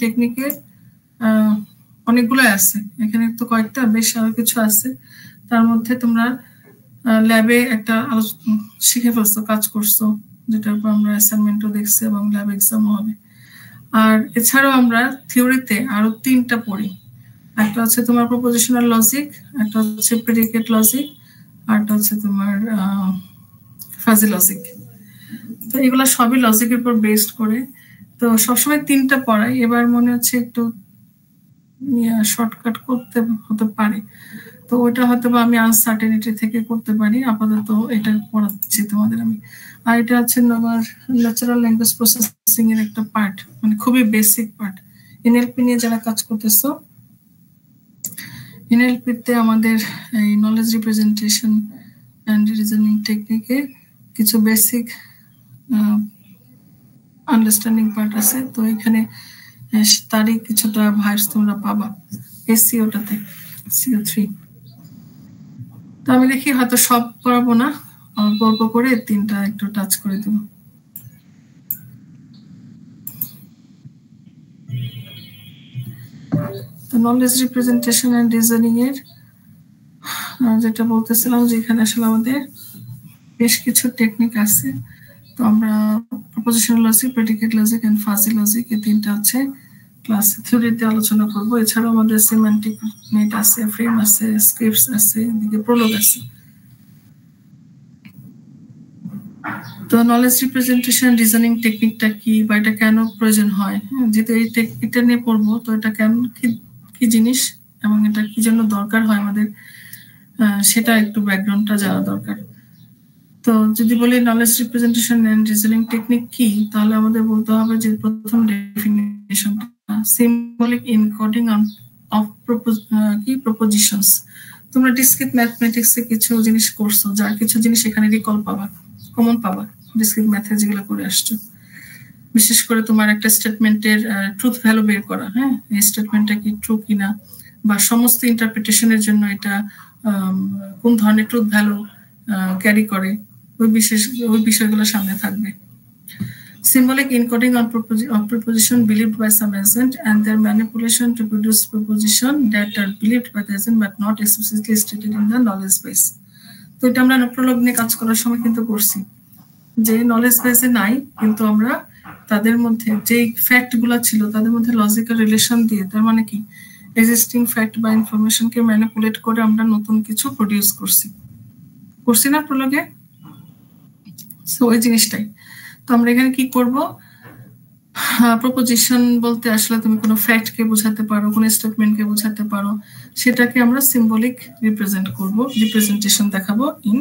টেকনিকের অনেকগুলো আছে, এখানে তো কয়েকটা বেশ আরো কিছু আছে। তার মধ্যে তোমরা ল্যাবে একটা শিখে ফেলছো, কাজ করছো, যেটার উপর আমরা অ্যাসাইনমেন্টও দেখছি এবং ল্যাব এক্সামও হবে। আর এছাড়াও আমরা থিওরিতে আরো 3টা পড়ি। একটা হচ্ছে তোমার প্রপোজিশনাল লজিক, একটা হচ্ছে প্রেডিকেট লজিক, আরটা হচ্ছে তোমার ফাজি লজিক। তো এগুলো সবই লজিকের উপর বেসড করে। তো সবসময় 3টা পড়াই, এবার মনে হচ্ছে একটু শর্টকাট করতে হতে পারে, তো ওটা হয়তো বা আমি আনসার্টেনিটি থেকে করতে পারি। আপাতত এটা পড়াচ্ছি তোমাদের আমি। আর এটা হচ্ছে আমার ন্যাচারাল ল্যাঙ্গুয়েজ প্রসেসিং এর একটা পার্ট, মানে খুবই বেসিক পার্ট। এনএলপি নিয়ে যারা কাজ করতেছো, এনএলপিতে আমাদের এই নলেজ রিপ্রেজেন্টেশন অ্যান্ড রিজনিং টেকনিকে কিছু বেসিক আন্ডারস্ট্যান্ডিং পার্ট আছে। তো এখানে তারই কিছুটা ভাইবস তোমরা পাবা এসসিওটাতে, CO3। তো আমি দেখি হয়তো সব করাবো না, অল্প অল্প করে 3টা একটু টাচ করে দেব। তো নলেজ রিপ্রেজেন্টেশন এন্ড রিজনিং এর যেটা বলতেছিলাম যে এখানে আসলে আমাদের বেশ কিছু টেকনিক আছে। তো আমরা propositional logic, predicate logic and fuzzy logic এই 3টা হচ্ছে ক্লাসে থিওরিতে আলোচনা করব। এছাড়াও আমাদের সিমেন্টিক নেট আছে, ফ্রেম আছে, স্ক্রিপ্টস আছে, এদিকে প্রোলগ আছে। তো নলেজ রিপ্রেজেন্টেশন রিজনিং টেকনিকটা কি বা এটা কেন প্রয়োজন হয়, যেহেতু এটা নিয়ে পড়বো, তো এটা কেন কি জিনিস এবং এটা কি জন্য দরকার হয় আমাদের, সেটা একটু ব্যাকগ্রাউন্ডটা জানা দরকার। তো যদি বলি knowledge representation and reasoning technique কি, তাহলে আমাদের বলতে হবে যে প্রথম ডেফিনিশনটা সিম্বলিক এনকোডিং অফ প্রপোজিশনস। তোমরা ডিসক্রিট ম্যাথমেটিক্সে কিছু জিনিস করছো, যার কিছু জিনিস এখানে রিকল পাবা, কমন পাবা ডিসক্রিট ম্যাথে যেগুলো করে আসছো। বিশেষ করে তোমার একটা স্টেটমেন্টের ট্রুথ ভ্যালু বের করা, হ্যাঁ, এই স্টেটমেন্টটা কি ট্রু কিনা, বা সমস্ত ইন্টারপ্রিটেশনের জন্য এটা কোন ধরনের ট্রুথ ভ্যালু ক্যারি করে, ওই বিষয়গুলো সামনে থাকবে। Symbolic encoding of preposition believed by some agent and their manipulation to produce proposition that are believed by the agent but not explicitly stated in the knowledge base. তো এটা আমরা Prolog নিয়ে কাজ করার সময় কিন্তু করছি যে নলেজ বেসে নাই, কিন্তু আমরা তাদের মধ্যে যে ফ্যাক্ট গুলা ছিল তাদের মধ্যে লজিক্যাল রিলেশন দিয়ে, তার মানে কি এক্সিস্টিং ফ্যাক্ট বা ইনফরমেশনকে ম্যানিপুলেট করে আমরা নতুন কিছু প্রডিউস করছি না প্রোলগে। সো ওই জিনিসটাই। তো আমরা এখানে কি করব, প্রপোজিশন বলতে আসলে তুমি কোনো ফ্যাক্টকে বোঝাতে পারো, কোনো স্টেটমেন্টকে বোঝাতে পারো, সেটাকে আমরা সিম্বলিক রিপ্রেজেন্টেশন দেখাবো ইন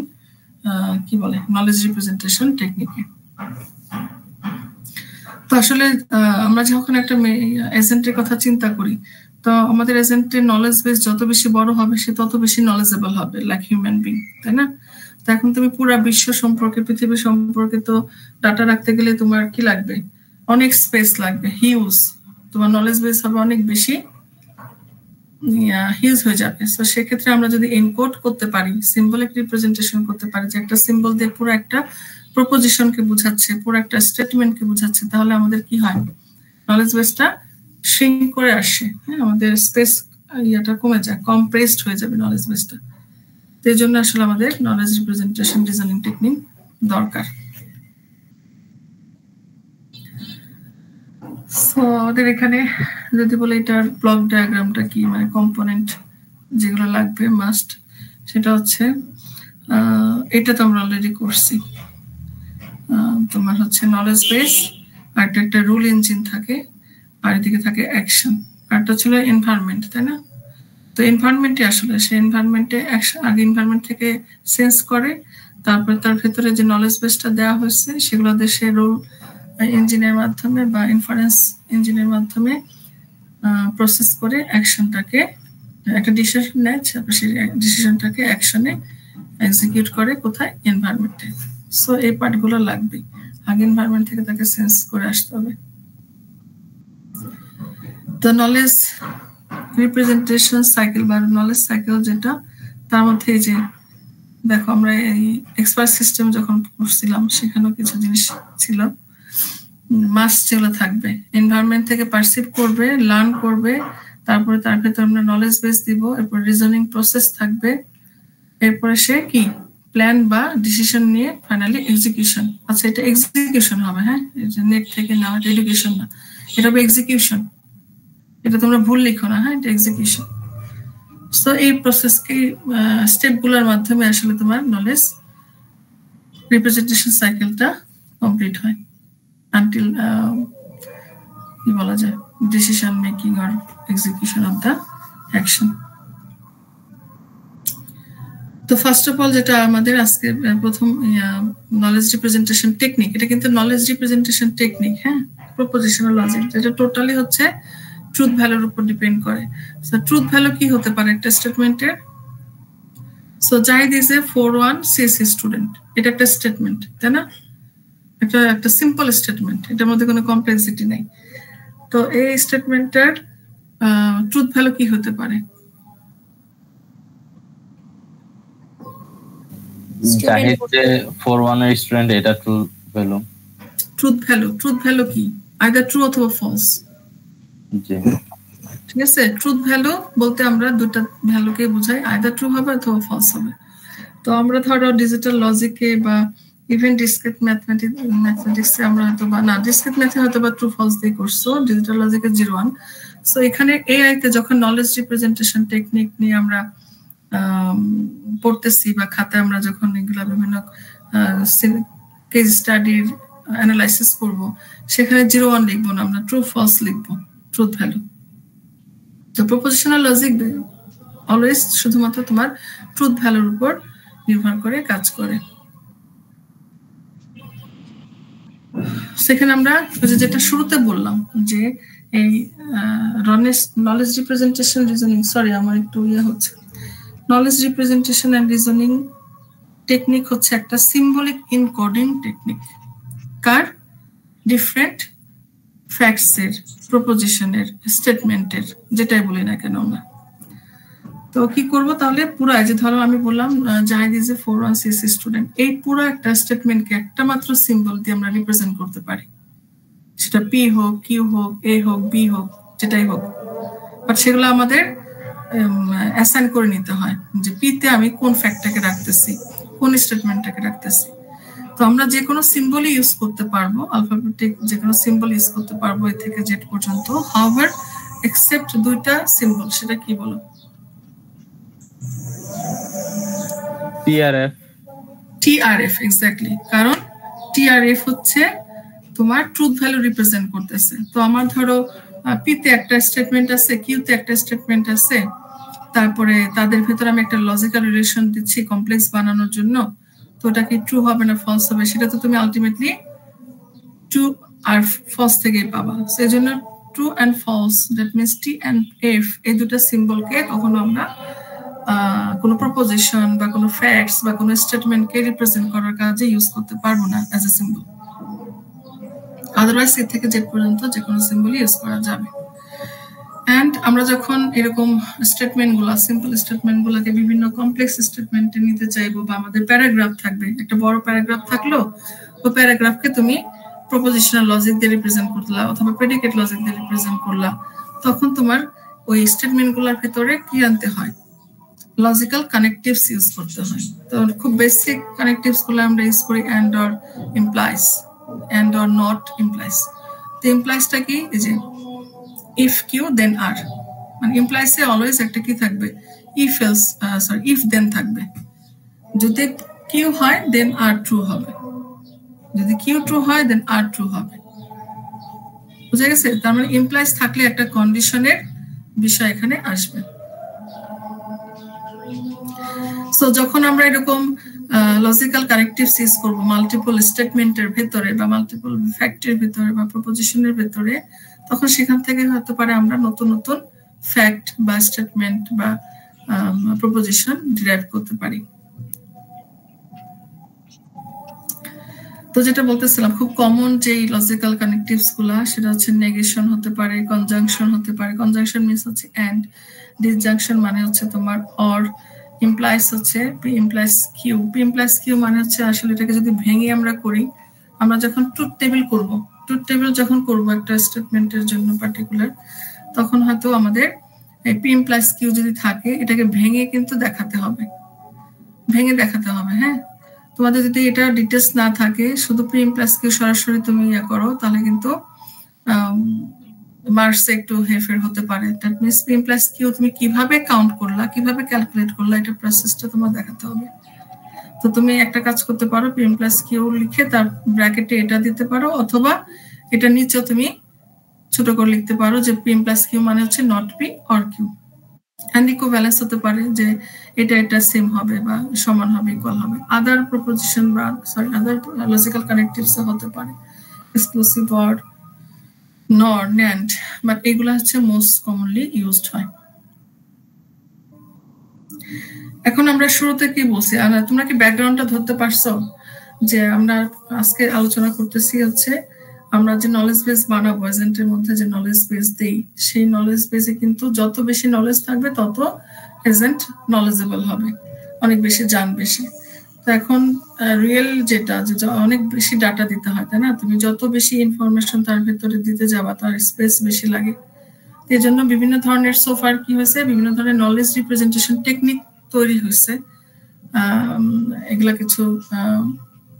কি বলে নলেজ রিপ্রেজেন্টেশন টেকনিকে। তো আসলে আমরা যখন একটা এজেন্টের কথা চিন্তা করি, তো আমাদের এজেন্টের নলেজ বেস যত বেশি বড় হবে সে তত বেশি নলেজেবল হবে, লাইক হিউম্যান বিং, তাই না? তো এখন তুমি পুরো বিশ্ব সম্পর্কে, পৃথিবী সম্পর্কে তো ডাটা রাখতে গেলে তোমার কি লাগবে, অনেক স্পেস লাগবে, হিউজ। তোমার নলেজ বেস হবে অনেক বেশি হিউজ হয়ে যাবে। তো সেক্ষেত্রে আমরা যদি এনকোড করতে পারি, সিম্বলিক রিপ্রেজেন্টেশন করতে পারি, যে একটা সিম্বল দিয়ে পুরো একটা প্রপোজিশনকে বোঝাচ্ছে, পুরো একটা স্টেটমেন্টকে বোঝাচ্ছে, তাহলে আমাদের কি হয়, নলেজ বেসটা শ্রিঙ্ক করে আসে, হ্যাঁ, আমাদের স্পেস ইয়াটা কমে যায়, কম্প্রেসড হয়ে যাবে নলেজ বেসটা। তো এই জন্য আসলে আমাদের নলেজ রিপ্রেজেন্টেশন রিজনিং টেকনিক দরকার। সো আমাদের এখানে যদি বলে এটার ব্লক ডায়াগ্রামটা কি, মানে কম্পোনেন্ট যেগুলো লাগবে মাস্ট, সেটা হচ্ছে এটা তো আমরা অলরেডি করছি। তোমার হচ্ছে নলেজ বেস, আর একটা রুল ইঞ্জিন থাকে, আর এদিকে থাকে অ্যাকশন, আরটা ছিল এনভায়রনমেন্ট, তাই না? তো এনভায়রনমেন্টে আসলে সে এনভায়রনমেন্টে আগে এনভায়রনমেন্ট থেকে সেন্স করে, তারপরে তার ভেতরে যে নলেজ বেসটা দেওয়া হয়েছে সেগুলো দেশে রুল ইঞ্জিনের মাধ্যমে বা ইনফারেন্স ইঞ্জিনের মাধ্যমে প্রসেস করে অ্যাকশনটাকে একটা ডিসিশন নেয়, তারপর সেই ডিসিশনটাকে অ্যাকশনে এক্সিকিউট করে, কোথায়, এনভায়রনমেন্টে। সো এই পার্টগুলো লাগবে, আগে এনভায়রনমেন্ট থেকে তাকে সেন্স করে আসতে হবে। তো নলেজ রিপ্রেজেন্টেশন সাইকেল বা নলেজ সাইকেল যেটা, তার মধ্যে এই যে দেখো আমরা এই এক্সপার্ট সিস্টেম যখন পড়ছিলাম সেখানেও কিছু জিনিস ছিল, মাস্ট যেগুলো থাকবে, এনভায়রনমেন্ট থেকে পারসিভ করবে, লার্ন করবে, তারপরে তার ভেতরে আমরা নলেজ বেস দিব, এরপর রিজনিং প্রসেস থাকবে, এরপরে সে কি প্ল্যান বা ডিসিশন নিয়ে ফাইনালি এক্সিকিউশন। আচ্ছা, এটা এক্সিকিউশন হবে, হ্যাঁ, নেট থেকে না, এডুকেশন না, এটা হবে এক্সিকিউশন, এটা তোমরা ভুল লিখো না, হ্যাঁ, এটা এক্সিকিউশন। সো এই প্রসেসকে স্টেপগুলোর মাধ্যমে আসলে তোমার নলেজ রিপ্রেজেন্টেশন সাইকেলটা কমপ্লিট হয় আনটিল কি বলা যায় decision making or execution of the action. তো ফার্স্ট অফ অল যেটা আমাদের আজকে প্রথম নলেজ রিপ্রেজেন্টেশন টেকনিক, এটা কিন্তু নলেজ রিপ্রেজেন্টেশন টেকনিক, হ্যাঁ, প্রপোজিশনাল লজিক, যেটা টোটালি হচ্ছে ট্রুথ ভ্যালুর উপর ডিপেন্ড করে। সো ট্রুথ ভ্যালু কি হতে পারে একটা স্টেটমেন্টের? So Zahid is a 4-1 CSC student, এটা একটা স্টেটমেন্ট, তাই না? এটা একটা সিম্পল স্টেটমেন্ট, এটার মধ্যে কোনো কমপ্লেক্সিটি নেই। তো এই স্টেটমেন্টের ট্রুথ ভ্যালু কি হতে পারে? জাহিদ যে 4-1 এর স্টুডেন্ট, এটা ট্রুথ ভ্যালু। ট্রুথ ভ্যালু কি? আইদার ট্রু অথবা ফলস। জি, ঠিক আছে। ট্রুথ ভ্যালু বলতে আমরা দুটো ভ্যালুকে বোঝাই, আইদার ট্রু হবে অথবা ফলস হবে। তো আমরা ধরো ডিজিটাল লজিকে বা ইভেন ডিসক্রিট ম্যাথমেটিক্সে আমরা হয়তো বা না, ডিসক্রিট ম্যাথে হয়তো বা ট্রু ফলস দিয়ে করছো, ডিজিটাল লজিকে 0-1। সো এখানে এআই তে যখন নলেজ রিপ্রেজেন্টেশন টেকনিক নিয়ে আমরা পড়তেছি বা খাতায় আমরা যখন এগুলা বিভিন্ন কেস স্টাডির অ্যানালাইসিস করব, সেখানে 0-1 লিখবো না, আমরা ট্রু ফলস লিখবো, ট্রুথ ভ্যালু। তো প্রপোজিশনাল লজিক অলওয়েজ শুধুমাত্র তোমার ট্রুথ ভ্যালুর উপর নির্ভর করে কাজ করে। সেখানে আমরা যেটা শুরুতে বললাম যে এই নলেজ রিপ্রেজেন্টেশন রিজনিং, সরি আমার একটু হচ্ছে, knowledge representation and reasoning technique হচ্ছে একটা সিম্বলিক ইনকোডিং টেকনিক। কার? ডিফারেন্ট ফ্যাক্টসের, প্রপোজিশনের, স্টেটমেন্টের, যেটাই বলি না কেন আমরা। তো কি করব তাহলে? পুরো যে ধরো আমি বললাম Zahid is a 4-1 CSC student, এই পুরো একটা স্টেটমেন্টকে একটা মাত্র সিম্বল দিয়ে আমরা রিপ্রেজেন্ট করতে পারি, সেটা পি হোক, কিউ হোক, এ হোক, বি হোক, যেটাই হোক। বাট সেগুলো আমাদের অ্যাসাইন করে নিতে হয় যে পিতে আমি কোন ফ্যাক্টটাকে রাখতেছি, কোন স্টেটমেন্টটাকে রাখতেছি। তো আমরা যে কোনো সিম্বলই ইউজ করতে পারবো, অ্যালফাবেটিক যে কোনো সিম্বল ইউজ করতে পারবো এ থেকে জেড পর্যন্ত, হাউএভার এক্সেপ্ট দুইটা সিম্বল। সেটা কি বলো? TRF, exactly. কারণ টিআরএফ হচ্ছে তোমার ট্রুথ ভ্যালু রিপ্রেজেন্ট করতেছে। তো আমার ধরো পিতে একটা স্টেটমেন্ট আছে, কিউতে একটা স্টেটমেন্ট আছে, তারপরে তাদের ভেতরে আমি একটা লজিক্যাল রিলেশন দিচ্ছি কমপ্লেক্স বানানোর জন্য। তো ওটা কি ট্রু হবে না ফলস হবে, সেটা তো তুমি আলটিমেটলি ট্রু আর ফলস থেকেই পাবা। সেই জন্য true and false, that means T and F, এই দুটো সিম্বলকে কখনো আমরা কোনো প্রপোজিশন বা কোনো ফ্যাক্টস বা কোনো স্টেটমেন্টকে রিপ্রেজেন্ট করার কাজে ইউজ করতে পারবো না অ্যাজ এ সিম্বল। আদারওয়াইজ এর থেকে জেড পর্যন্ত যে কোনো সিম্বল ইউজ করা যাবে। অ্যান্ড আমরা যখন এরকম স্টেটমেন্টগুলো, সিম্পল স্টেটমেন্টগুলোকে বিভিন্ন কমপ্লেক্স স্টেটমেন্টে নিতে চাইবো, বা আমাদের প্যারাগ্রাফ থাকবে, একটা বড় প্যারাগ্রাফ থাকলো, ওই প্যারাগ্রাফকে তুমি প্রপোজিশনাল লজিক দিয়ে রিপ্রেজেন্ট করলা অথবা প্রেডিকেট লজিক দিয়ে রিপ্রেজেন্ট করলা, তখন তোমার ওই স্টেটমেন্টগুলোর ভেতরে কি আনতে হয়? লজিক্যাল কানেকটিভস ইউজ করতে হয়। তো খুব বেসিক কানেকটিভস গুলো আমরা ইউজ করি and or implies, and or not implies. তো ইমপ্লাইজটা কি? এই যে ইফ কিউ দেন আর, মানে ইমপ্লাইজে অলওয়েজ একটা কি থাকবে? ইফ এলস, সরি ইফ দেন থাকবে। যদি কিউ হয় দেন আর ট্রু হবে, যদি কিউ ট্রু হয় দেন আর ট্রু হবে। বুঝা গেছে? তার মানে ইমপ্লাইজ থাকলে একটা কন্ডিশনের বিষয় এখানে আসবে। সো যখন আমরা এরকম লজিক্যাল কানেকটিভস ইউজ করব মাল্টিপল স্টেটমেন্টের ভেতরে বা মাল্টিপল ফ্যাক্টের ভেতরে বা প্রপোজিশনের ভেতরে, তখন সেখান থেকে হতে পারে আমরা নতুন নতুন ফ্যাক্ট বা স্টেটমেন্ট বা প্রপোজিশন ডিরাইভ করতে পারি। তো যেটা বলতেছিলাম, খুব কমন যে লজিক্যাল কানেকটিভস গুলা, সেটা হচ্ছে নেগেশন হতে পারে, কনজাংশন হতে পারে। কনজাংশন মিন্স হচ্ছে এন্ড, ডিসজাংশন মানে হচ্ছে তোমার অর, ইমপ্লাইজ হচ্ছে P implies Q. P implies Q মানে হচ্ছে আসলে এটাকে যদি ভেঙে আমরা করি, আমরা যখন ট্রুথ টেবিল করব, ট্রুথ টেবিল যখন করব একটা স্টেটমেন্টের জন্য পার্টিকুলার, তখন হয়তো আমাদের পি ইমপ্লাইজ কিউ যদি থাকে এটাকে ভেঙে কিন্তু দেখাতে হবে, হ্যাঁ। তোমাদের যদি এটা ডিটেলস না থাকে, শুধু পি ইমপ্লাইজ কিউ সরাসরি তুমি করো, তাহলে কিন্তু মার্কসে একটু হেরফের হতে পারে। That means P implies Q তুমি কিভাবে কাউন্ট করলা, কিভাবে ক্যালকুলেট করলা, এটা প্রসেসটা তোমার দেখাতে হবে। তো তুমি একটা কাজ করতে পারো, পি ইমপ্লাইজ কিউ লিখে তার ব্র্যাকেটে এটা দিতে পারো, অথবা এটা নিচে তুমি ছোট করে লিখতে পারো যে পি ইমপ্লাইজ কিউ মানে হচ্ছে not P or Q. And equivalence হতে পারে যে এটা সেম হবে বা সমান হবে, ইকুয়াল হবে। আদার প্রপোজিশন বা আদার লজিক্যাল কানেক্টিভস হতে পারে, এক্সক্লুসিভ অর, নর, ন্যান্ড, বাট এগুলো হচ্ছে মোস্ট কমনলি ইউজড হয়। এখন আমরা শুরুতে কি বলছি, তোমরা কি ব্যাকগ্রাউন্ডটা ধরতে পারছো? যে আমরা আজকে আলোচনা করতেছি হচ্ছে আমরা যে নলেজ বেস বানাবো, এজেন্টের মধ্যে যে নলেজ বেস দেই, সেই নলেজ বেসে কিন্তু যত বেশি নলেজ থাকবে তত এজেন্ট নলেজেবল হবে, অনেক বেশি জানবে সে। তো এখন রিয়েল যেটা, যে অনেক বেশি ডাটা দিতে হয়, তাই না? তুমি যত বেশি ইনফরমেশন তার ভেতরে দিতে যাবা, তার স্পেস বেশি লাগে। এই জন্য বিভিন্ন ধরনের সোফার কি হয়েছে, বিভিন্ন ধরনের নলেজ রিপ্রেজেন্টেশন টেকনিক তৈরি হয়েছে। এগুলা কিছু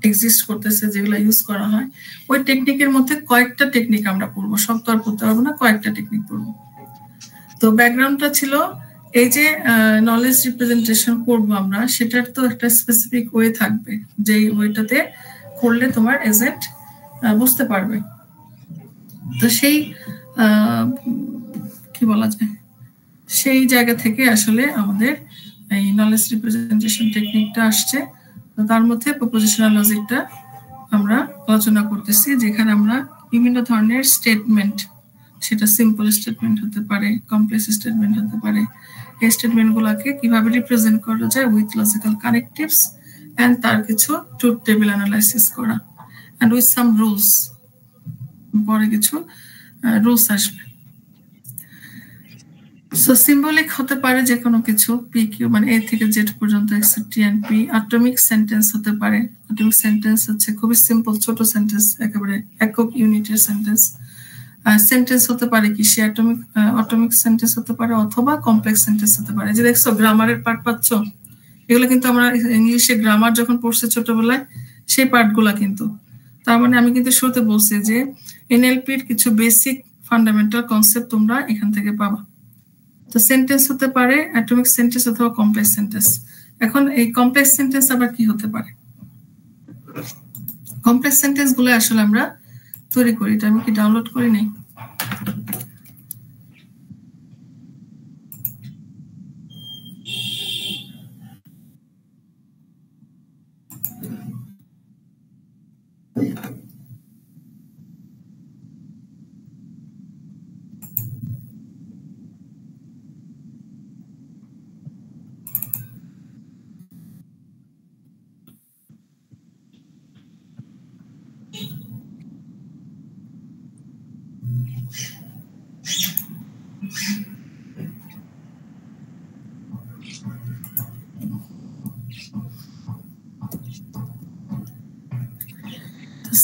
এক্সিস্ট করতেছে যেগুলো ইউজ করা হয়। ওই টেকনিকের মধ্যে কয়েকটা টেকনিক আমরা পড়বো, সব তো আর পড়তে পারবো না, কয়েকটা টেকনিক পড়বো। তো ব্যাকগ্রাউন্ডটা ছিল এই যে নলেজ রিপ্রেজেন্টেশন করবো আমরা, সেটার তো একটা স্পেসিফিক ওয়ে থাকবে, যে ওয়েটাতে করলে তোমার এজেন্ট বুঝতে পারবে। তো সেই কি বলা যায়, সেই জায়গা থেকে আসলে আমাদের এই নলেজ রিপ্রেজেন্টেশন টেকনিকটা আসছে। তার মধ্যে প্রপোজিশনাল লজিকটা আমরা আলোচনা করতেছি, যেখানে আমরা বিভিন্ন ধরনের স্টেটমেন্ট, সেটা সিম্পল স্টেটমেন্ট হতে পারে, কমপ্লেক্স স্টেটমেন্ট হতে পারে, এই স্টেটমেন্টগুলোকে কিভাবে রিপ্রেজেন্ট করা যায় উইথ লজিক্যাল কানেক্টিভস এন্ড তার কিছু ট্রুথ টেবিল অ্যানালাইসিস করা, এন্ড উইথ সাম রুলস, পরে কিছু রুলস আসবে। সো সিম্বলিক হতে পারে যে কোনো কিছু, পি কিউ মানে এ থেকে জেড পর্যন্ত except T and P. Atomic sentence হতে পারে, অ্যাটমিক সেন্টেন্স হচ্ছে খুবই সিম্পল ছোট সেন্টেন্স, একেবারে একক ইউনিটের সেন্টেন্স। সেন্টেন্স হতে পারে কি, সে অ্যাটমিক সেন্টেন্স হতে পারে অথবা কমপ্লেক্স সেন্টেন্স হতে পারে। যে দেখছো গ্রামারের পার্ট পাচ্ছ, এগুলো কিন্তু আমরা ইংলিশে গ্রামার যখন পড়ছি ছোটবেলায়, সেই পার্টগুলা কিন্তু। তার মানে আমি কিন্তু শুরুতে বলছি যে এনএলপির কিছু বেসিক ফান্ডামেন্টাল কনসেপ্ট তোমরা এখান থেকে পাবা। তো সেন্টেন্স হতে পারে অ্যাটমিক সেন্টেন্স অথবা কমপ্লেক্স সেন্টেন্স। এখন এই কমপ্লেক্স সেন্টেন্স আবার কি হতে পারে? কমপ্লেক্স সেন্টেন্স গুলো আসলে আমরা তৈরি করি, এটা আমি কি ডাউনলোড করি নাই?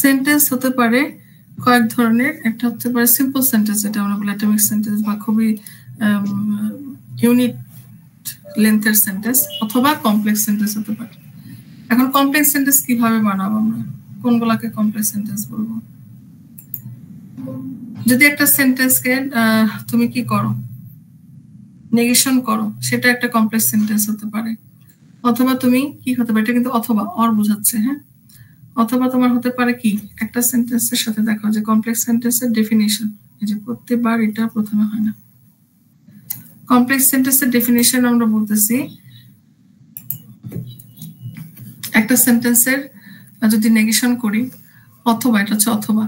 সেন্টেন্স হতে পারে কয়েক ধরনের, একটা হতে পারে সিম্পল সেন্টেন্স, এটা আমরা বলি অ্যাটমিক সেন্টেন্স, বা খুবই ইউনিট লেন্থের সেন্টেন্স, অথবা কমপ্লেক্স সেন্টেন্স হতে পারে। এখন কমপ্লেক্স সেন্টেন্স কিভাবে বানাবো আমরা, কোনগুলাকে কমপ্লেক্স সেন্টেন্স বলবো? যদি একটা সেন্টেন্সকে তুমি কি করো, নেগেশন করো, সেটা একটা কমপ্লেক্স সেন্টেন্স হতে পারে। অথবা তুমি কি হতে পারে, এটা কিন্তু অথবা অর বোঝাচ্ছে, হ্যাঁ। অথবা তোমার হতে পারে কি, একটা সেন্টেন্সের সাথে দেখো যে কমপ্লেক্স সেন্টেন্সের ডেফিনিশন, এই যে প্রত্যেকবার এটা প্রথমে হয় না। কমপ্লেক্স সেন্টেন্সের ডেফিনিশন আমরা বলতেছি একটা সেন্টেন্সের যদি নেগেশন করি, অথবা এটা হচ্ছে অথবা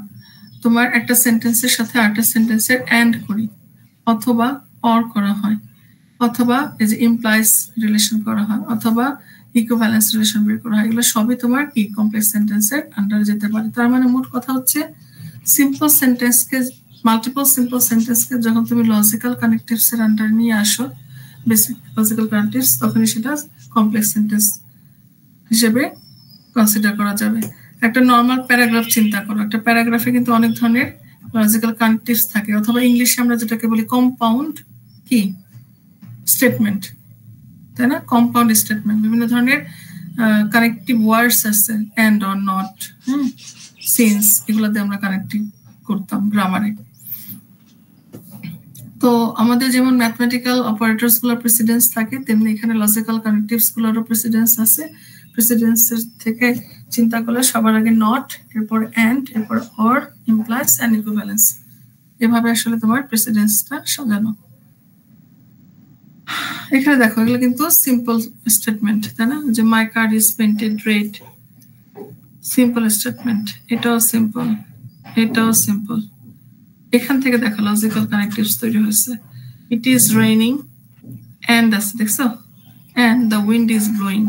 তোমার একটা সেন্টেন্সের সাথে আরেকটা সেন্টেন্সের এন্ড করি, অথবা অর করা হয়, অথবা এই যে ইমপ্লাইজ রিলেশন করা হয়, অথবা ইকুইভ্যালেন্স রিলেশন বের করা হয়, এগুলো সবই তোমার কি কমপ্লেক্স সেন্টেন্সের আন্ডারে যেতে পারে। তার মানে মোট কথা হচ্ছে সিম্পল সেন্টেন্সকে, মাল্টিপল সিম্পল সেন্টেন্সকে যখন তুমি লজিক্যাল কানেক্টিভস এর আন্ডারে নিয়ে আসো, বেসিক লজিক্যাল কানেক্টিভস, তখনই সেটা কমপ্লেক্স সেন্টেন্স হিসেবে কনসিডার করা যাবে। একটা নর্মাল প্যারাগ্রাফ চিন্তা করো, একটা প্যারাগ্রাফে কিন্তু অনেক ধরনের লজিক্যাল কানেক্টিভস থাকে, অথবা ইংলিশে আমরা যেটাকে বলি কম্পাউন্ড কি স্টেটমেন্ট, তাই না? কম্পাউন্ড স্টেটমেন্ট, বিভিন্ন ধরনের কানেক্টিভ ওয়ার্ডস আছে, এন্ড অর নট, সিন্স, এগুলো দিয়ে আমরা কানেক্টিভ করতাম গ্রামারে। তো আমাদের যেমন ম্যাথমেটিক্যাল অপারেটরস গুলোর প্রেসিডেন্স থাকে, তেমনি এখানে লজিক্যাল কানেক্টিভস গুলোরও প্রেসিডেন্স আছে। প্রেসিডেন্সের থেকে চিন্তা করলে সবার আগে নট, এরপর এন্ড, এরপর অর, ইমপ্লাইজ এন্ড ইকুইভ্যালেন্স, এভাবে আসলে তোমার প্রেসিডেন্সটা সাজানো। এখানে দেখো এগুলো কিন্তু সিম্পল স্টেটমেন্ট, তাই না? যে my car is painted red, simple statement, এটাও সিম্পল, এটাও সিম্পল। এখান থেকে দেখো লজিক্যাল কানেক্টিভস তৈরি হয়েছে। ইট ইজ রেইনিং, এন্ড আছে, দেখছো? And the wind is blowing.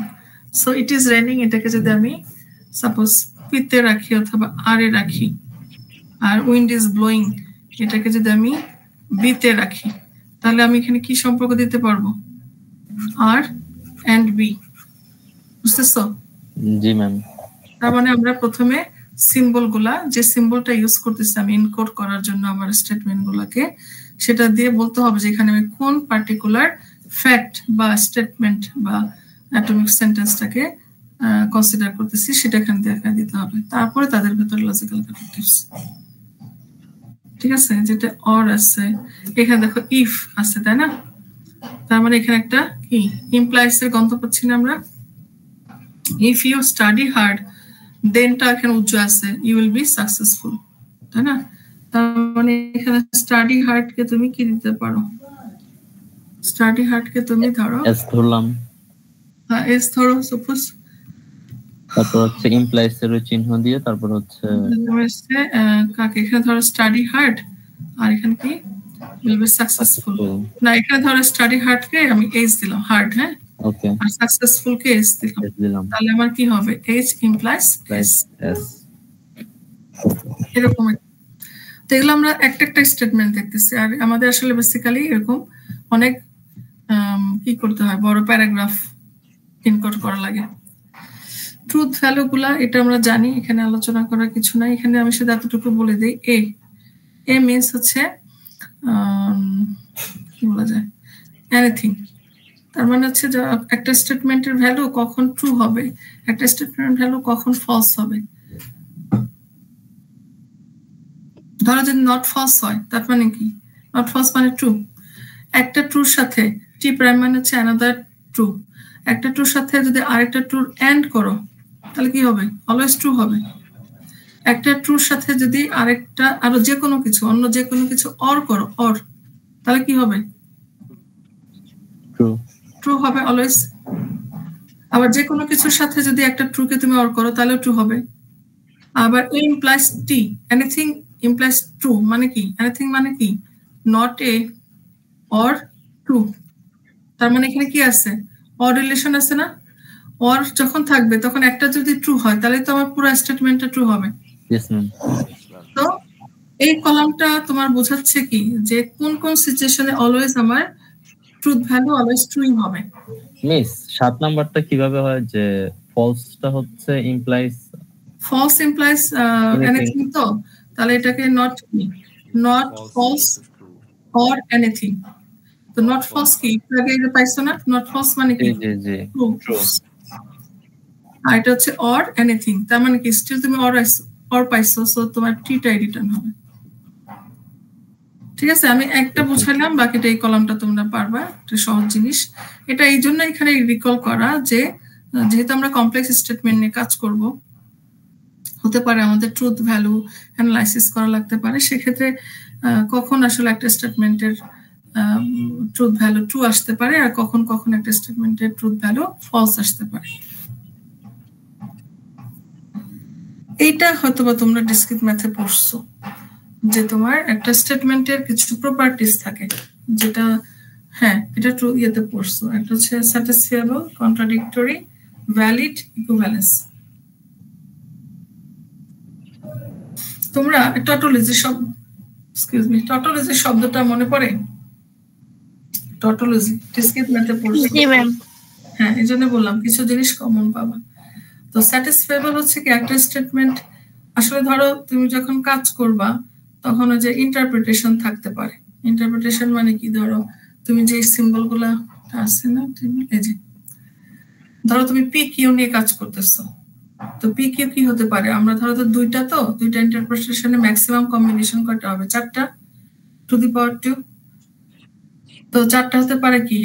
So it is raining, এটাকে যদি আমি সাপোজ পিতে রাখি অথবা আর এ রাখি, আর উইন্ড ইজ ব্লোয়িং এটাকে যদি আমি বিতে রাখি, তাহলে আমি এখানে কি সম্পর্ক দিতে পারবো? আর এন্ড বি, বুঝতেছো? জি ম্যাম। তার মানে আমরা প্রথমে সিম্বল গুলা, যে সিম্বলটা ইউজ করতেছি আমি এনকোড করার জন্য আমার স্টেটমেন্ট গুলাকে, সেটা দিয়ে বলতে হবে যে এখানে আমি কোন পার্টিকুলার ফ্যাক্ট বা স্টেটমেন্ট বা অ্যাটমিক সেন্টেন্সটাকে কনসিডার করতেছি, সেটা এখানে দেখা দিতে হবে। তারপরে তাদের ভেতরে লজিক্যাল কানেক্টিভস, ঠিক আছে? যেটা অর আছে, এখানে দেখো ইফ আছে, তাই না? তার মানে এখানে একটা কি ইমপ্লাইজ এর গন্ধ পাচ্ছি না আমরা? ইফ ইউ স্টাডি হার্ড, দেনটা এখানে উজ্জ আছে, ইউ উইল বি সাকসেসফুল, তাই না? তার মানে এখানে স্টাডি হার্ড কে তুমি কি দিতে পারো? স্টাডি হার্ড কে তুমি ধরো এস ধরলাম, হ্যাঁ এস ধরো সাপোজ, তারপর হচ্ছে ইমপ্লাইজ এর চিহ্ন দিয়ে, তারপর হচ্ছে কাকে এখানে ধরো স্টাডি হার্ড, আর এখানে কি উইল বি সাকসেসফুল। না, এখানে ধরো স্টাডি হার্ড কে আমি এইচ দিলাম, হার্ড, হ্যাঁ, ওকে, আর সাকসেসফুল কে এস দিলাম, তাহলে আমার কি হবে? এইচ ইমপ্লাইজ এস, এরকম। তো এগুলো আমরা একটা একটা স্টেটমেন্ট দেখতেছি, আর আমাদের আসলে বেসিক্যালি এরকম অনেক কি করতে হয়, বড় প্যারাগ্রাফ ইনকোড করা লাগে। ট্রুথ ভ্যালু গুলা এটা আমরা জানি, এখানে আলোচনা করার কিছু নাই। এখানে আমি শুধু এতটুকু বলে দিই, এ মিনস হচ্ছে কি বলা যায়, এনিথিং। তার মানে হচ্ছে যে একটা স্টেটমেন্টের ভ্যালু কখন ট্রু হবে, একটা স্টেটমেন্টের ভ্যালু কখন ফলস হবে। ধরো যদি নট ফলস হয়, তার মানে কি? নট ফলস মানে ট্রু। একটা ট্রুর সাথে টি প্রাইম মানে হচ্ছে অ্যানাদার ট্রু, একটা ট্রুর সাথে যদি আরেকটা ট্রুর এন্ড করো তাহলে কি হবে? অলওয়েজ ট্রু হবে। একটা ট্রুর সাথে যদি আরেকটা আরো যে কোনো কিছু, অন্য যে কোনো কিছু অর করো, অর, তাহলে কি হবে? ট্রু হবে অলওয়েজ। আবার যে কোনো কিছুর সাথে যদি একটা ট্রুকে তুমি অর করো তাহলে ট্রু হবে। আবার এ ইমপ্লাইজ টি, এনিথিং ইমপ্লাইজ ট্রু, মানে কি? এনিথিং মানে কি? Not a or true. তার মানে এখানে কি আছে? অর রিলেশন আছে না? অর যখন থাকবে তখন একটা যদি ট্রু হয় তাহলে তো আমার পুরো স্টেটমেন্টটা ট্রু হবে। তো এই কলামটা তোমার বোঝাচ্ছে কি যে কোন কোন সিচুয়েশনে অলওয়েজ আমার ট্রুথ ভ্যালু অলওয়েজ ট্রুই হবে। মিস 7 নাম্বারটা কিভাবে হয় যে ফলসটা হচ্ছে ইমপ্লাইজ, ফলস ইমপ্লাইজ এনিথিং, তো তাহলে এটাকে নট ফলস অর এনিথিং। তো নট ফলস কি আগে পাইছো না? নট ফলস মানে কি? ট্রু। আর এটা হচ্ছে অর এনিথিং, তার মানে কি স্টিল তুমি অর পাইছো, সো তোমার টিটাই রিটার্ন হবে। ঠিক আছে, আমি একটা বুঝাইলাম, বাকিটা এই কলামটা তোমরা পারবা, এটা সহজ জিনিস। এটা এই জন্য এখানে রিকল করা যে যেহেতু আমরা কমপ্লেক্স স্টেটমেন্ট নিয়ে কাজ করব, হতে পারে আমাদের ট্রুথ ভ্যালু অ্যানালাইসিস করা লাগতে পারে, সেক্ষেত্রে কখন আসলে একটা স্টেটমেন্টের ট্রুথ ভ্যালু ট্রু আসতে পারে আর কখন কখন একটা স্টেটমেন্টের ট্রুথ ভ্যালু ফলস আসতে পারে। এইটা হয়তোবা তোমরা ডিসক্রিট ম্যাথে পড়ছো যে তোমার একটা স্টেটমেন্টের কিছু প্রপার্টিজ থাকে, যেটা হ্যাঁ এটা ট্রু ইয়েতে পড়ছো। একটা হচ্ছে স্যাটিসফাইবল, কন্ট্রাডিক্টরি, ভ্যালিড, ইকুইভ্যালেন্স। তোমরা টটোলজি শব্দটা মনে পড়ে? টটোলজি ডিসক্রিট ম্যাথে পড়ছো? জি ম্যাম। হ্যাঁ, এই জন্য বললাম কিছু জিনিস কমন পাবা। তো স্যাটিসফাইবল হচ্ছে কি একটা স্টেটমেন্ট আসলে ধরো তুমি যখন কাজ করবা তখন ওই যে ইন্টারপ্রিটেশন থাকতে পারে। ইন্টারপ্রিটেশন মানে কি, ধরো তুমি যে সিম্বল গুলা আছে না, এই যে ধরো তুমি পি কিউ নিয়ে কাজ করতেছো, তো পি কিউ কি হতে পারে, আমরা ধরো তো দুইটা ইন্টারপ্রিটেশনে ম্যাক্সিমাম কম্বিনেশন কয়টা হবে, 4টা টু দি পাওয়ার 2। তো 4টা হতে পারে কি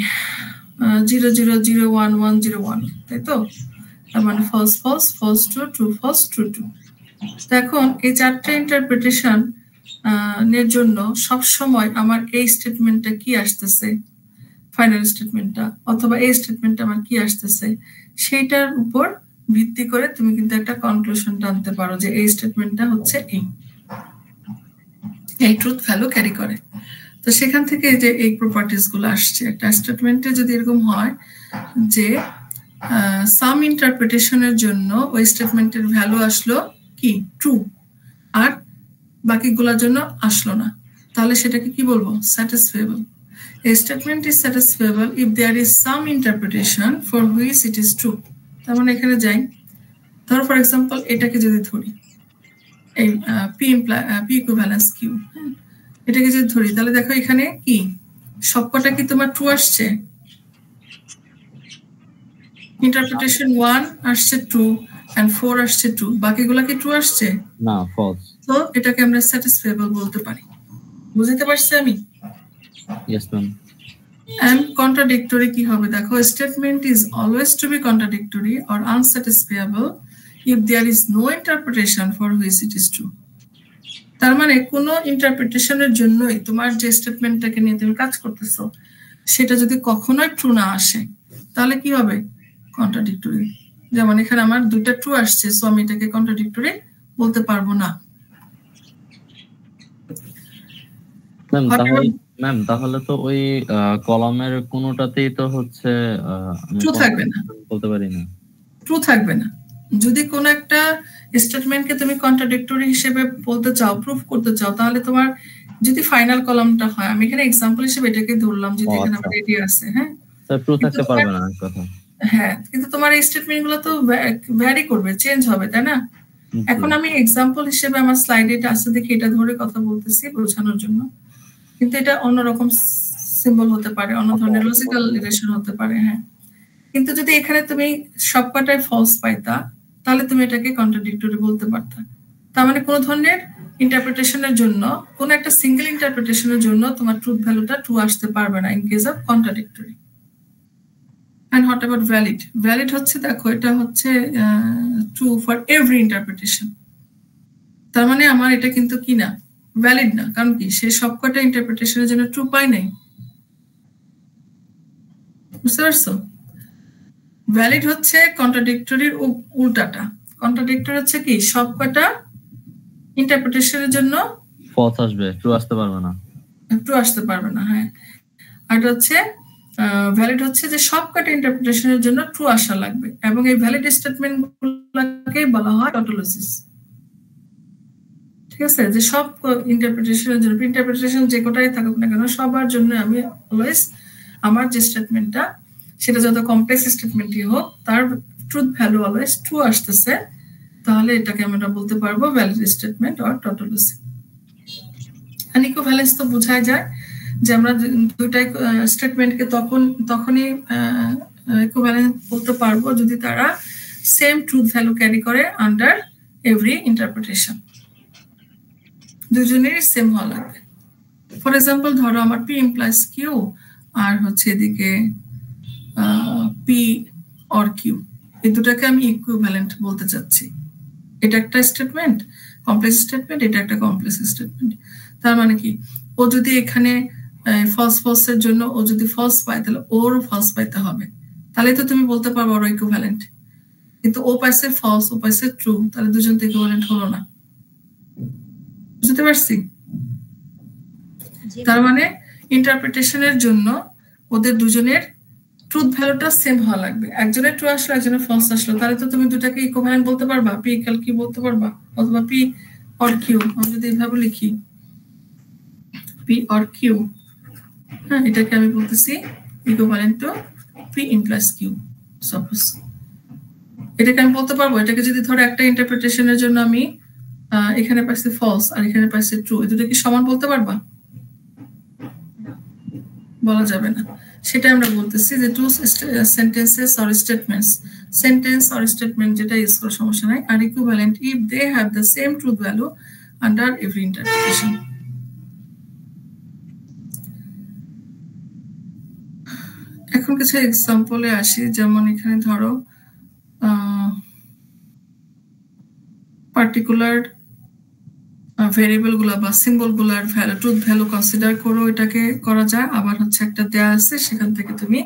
0 0 0 1 1 0 1, তাই তো? তার মানে false false, false true, true false, true true. তো এখন এই 4টা ইন্টারপ্রিটেশন এর জন্য সব সময় আমার এই স্টেটমেন্টটা কি আসতেছে, ফাইনাল স্টেটমেন্টটা, অথবা এই স্টেটমেন্টটা আমার কি আসতেছে, সেইটার উপর ভিত্তি করে তুমি কিন্তু একটা কনক্লুশন টানতে পারো যে এই স্টেটমেন্টটা হচ্ছে এই ট্রুথ ভ্যালু ক্যারি করে। তো সেখান থেকে যে এই প্রপার্টিজ গুলো আসছে, একটা স্টেটমেন্টে যদি এরকম হয় যে সাম ইন্টারপ্রিটেশনের জন্য ওই স্টেটমেন্টের ভ্যালু আসলো কি ট্রু, আর বাকিগুলোর জন্য আসলো না, তাহলে সেটাকে কি বলবো, স্যাটিসফাইবল। A statement is satisfiable if there is some interpretation for which it is true. তার মানে এখানে যাই, ধরো ফর এক্সাম্পল এটাকে যদি ধরি, এই পি ইকুইভ্যালেন্স কিউ, এটাকে যদি ধরি, তাহলে দেখো এখানে কি সবকটা কি তোমার ট্রু আসছে, ইন্টারপ্রিটেশন 1 আসছে ট্রু এন্ড 4 আসছে ট্রু, বাকিগুলো কি ট্রু আসছে না, ফলস। তো এটাকে আমরা স্যাটিসফাইবল বলতে পারি। বুঝতে পারছি আমি? Yes ma'am. And contradictory কি হবে, দেখো statement is always to be contradictory or unsatisfiable if there is no interpretation for which it is true. তার মানে কোনো ইন্টারপ্রিটেশনের জন্যই তোমার যে স্টেটমেন্টটাকে নিয়ে তুমি কাজ করতেছো সেটা যদি কখনোই ট্রু না আসে, তাহলে কি হবে, কন্ট্রাডিক্টরি। যেমন এখানে আমার 2টা ট্রু আসছে, সো আমি এটাকে কন্ট্রাডিক্টরি বলতে পারবো না। ম্যাম তাহলে তো ওই কলামের কোনোটাতেই তো হচ্ছে ট্রু থাকবে না, বলতে পারি না, ট্রু থাকবে না। যদি কোনো একটা স্টেটমেন্টকে তুমি কন্ট্রাডিক্টরি হিসেবে বলতে চাও, প্রুফ করতে চাও, তাহলে তোমার যদি ফাইনাল কলামটা হয়, আমি এখানে এক্সাম্পল হিসেবে এটাকে ধরলাম, যদি এখানে আমার রেডি আছে, হ্যাঁ স্যার ট্রু থাকতে পারবে না কথা। হ্যাঁ, কিন্তু তোমার এই স্টেটমেন্টগুলো তো ভ্যারি করবে, চেঞ্জ হবে, তাই না? এখন আমি এক্সাম্পল হিসেবে আমার স্লাইডে এটা আছে দেখে এটা ধরে কথা বলতেছি বোঝানোর জন্য, কিন্তু এটা অন্যরকম সিম্বল হতে পারে, অন্য ধরনের লজিক্যাল রিলেশন হতে পারে। হ্যাঁ, কিন্তু যদি এখানে তুমি সবকটাই ফলস পাইতা, তাহলে তুমি এটাকে কন্ট্রাডিক্টরি বলতে পারতা। তার মানে কোন ধরনের ইন্টারপ্রিটেশনের জন্য, কোন একটা সিঙ্গেল ইন্টারপ্রিটেশনের জন্য তোমার ট্রুথ ভ্যালুটা ট্রু আসতে পারবে না in case of contradictory. And what about valid? Valid হচ্ছে, দেখো এটা হচ্ছে ট্রু ফর এভরি ইন্টারপ্রিটেশন। তার মানে আমার এটা কিন্তু কি না, ভ্যালিড না, কারণ কি সে সবকটা ইন্টারপ্রিটেশনের জন্য ট্রু পায় নাই। বুঝতে পারছো? ভ্যালিড হচ্ছে কন্ট্রাডিক্টরির উল্টাটা। কন্ট্রাডিক্টরি হচ্ছে কি সবকটা ইন্টারপ্রিটেশনের জন্য ফলস আসবে, ট্রু আসতে পারবে না, ট্রু আসতে পারবে না। হ্যাঁ, আর হচ্ছে ভ্যালিড হচ্ছে যে সবকটা ইন্টারপ্রিটেশনের জন্য ট্রু আসা লাগবে, এবং এই ভ্যালিড স্টেটমেন্টগুলোকেই বলা হয় টটোলজিস। ঠিক আছে, যে সব ইন্টারপ্রিটেশনের জন্য, ইন্টারপ্রিটেশন যে কোটাই থাকুক না কেন, সবার জন্য আমি অলওয়েজ আমার যে স্টেটমেন্টটা, সেটা যত কমপ্লেক্স স্টেটমেন্টই হোক, তার ট্রুথ ভ্যালু অলওয়েজ ট্রু আসতেছে, তাহলে এটাকে আমরা বলতে পারবো valid statement or tautology. Equivalence তো বোঝাই যায় যে আমরা দুইটাই স্টেটমেন্টকে তখনই ইকুইভ্যালেন্স বলতে পারবো যদি তারা সেম ট্রুথ ভ্যালু ক্যারি করে আন্ডার এভরি ইন্টারপ্রিটেশন, দুজনেরই সেম হওয়া লাগবে। ফর এক্সাম্পল ধরো আমার পি ইমপ্লাইজ কিউ, আর হচ্ছে এদিকে পি অর কিউ, এই দুটাকে আমি ইকুইভ্যালেন্ট বলতে চাচ্ছি। এটা একটা স্টেটমেন্ট, কমপ্লেক্স স্টেটমেন্ট, এটা একটা কমপ্লেক্স স্টেটমেন্ট। তার মানে কি, ও যদি এখানে ফলস ফলসের জন্য ও যদি ফলস পায়, তাহলে ওরও ফলস পাইতে হবে, তাহলে তো তুমি বলতে পারবো ওর ইকুইভ্যালেন্ট। কিন্তু ও পাইছে ফলস, ও পাইছে ট্রু, তাহলে দুজন তো ইকুইভ্যালেন্ট হলো না। বুঝতে পারছি? তার মানে ইন্টারপ্রিটেশনের জন্য ওদের দুজনের ট্রুথ ভ্যালুটা সেম হওয়া লাগবে। একজনের ট্রু আসলো, একজনের ফলস আসলো, তাহলে তো তুমি দুটাকে ইকুইভ্যালেন্ট বলতে পারবা, পি ইকুয়াল কিউ বলতে পারবা, অথবা পি অর কিউ। আমি যদি এইভাবে লিখি পি অর কিউ, হ্যাঁ, এটাকে আমি বলতেছি equivalent to P implies Q suppose. এটাকে আমি বলতে পারবো, এটাকে যদি ধরো একটা ইন্টারপ্রিটেশনের জন্য আমি এখানে পাইছি ফলস আর এখানে পাইছি ট্রু, এই দুটো কি সমান বলতে পারবা? বলা যাবে না। সেটা আমরা বলতেছি যে two sentences or statements, sentence or statement যেটা ইউজ করার সমস্যা নাই, আর equivalent if they have the same truth value under every interpretation. এখন কিছু এক্সাম্পলে আসি, যেমন এখানে ধরো পার্টিকুলার ভেরিয়েবল গুলা বা সিম্বল গুলার ভ্যালু, ট্রুথ ভ্যালু কনসিডার করো, এটাকে করা যায়। আবার হচ্ছে একটা দেয়া আছে, সেখান থেকে তুমি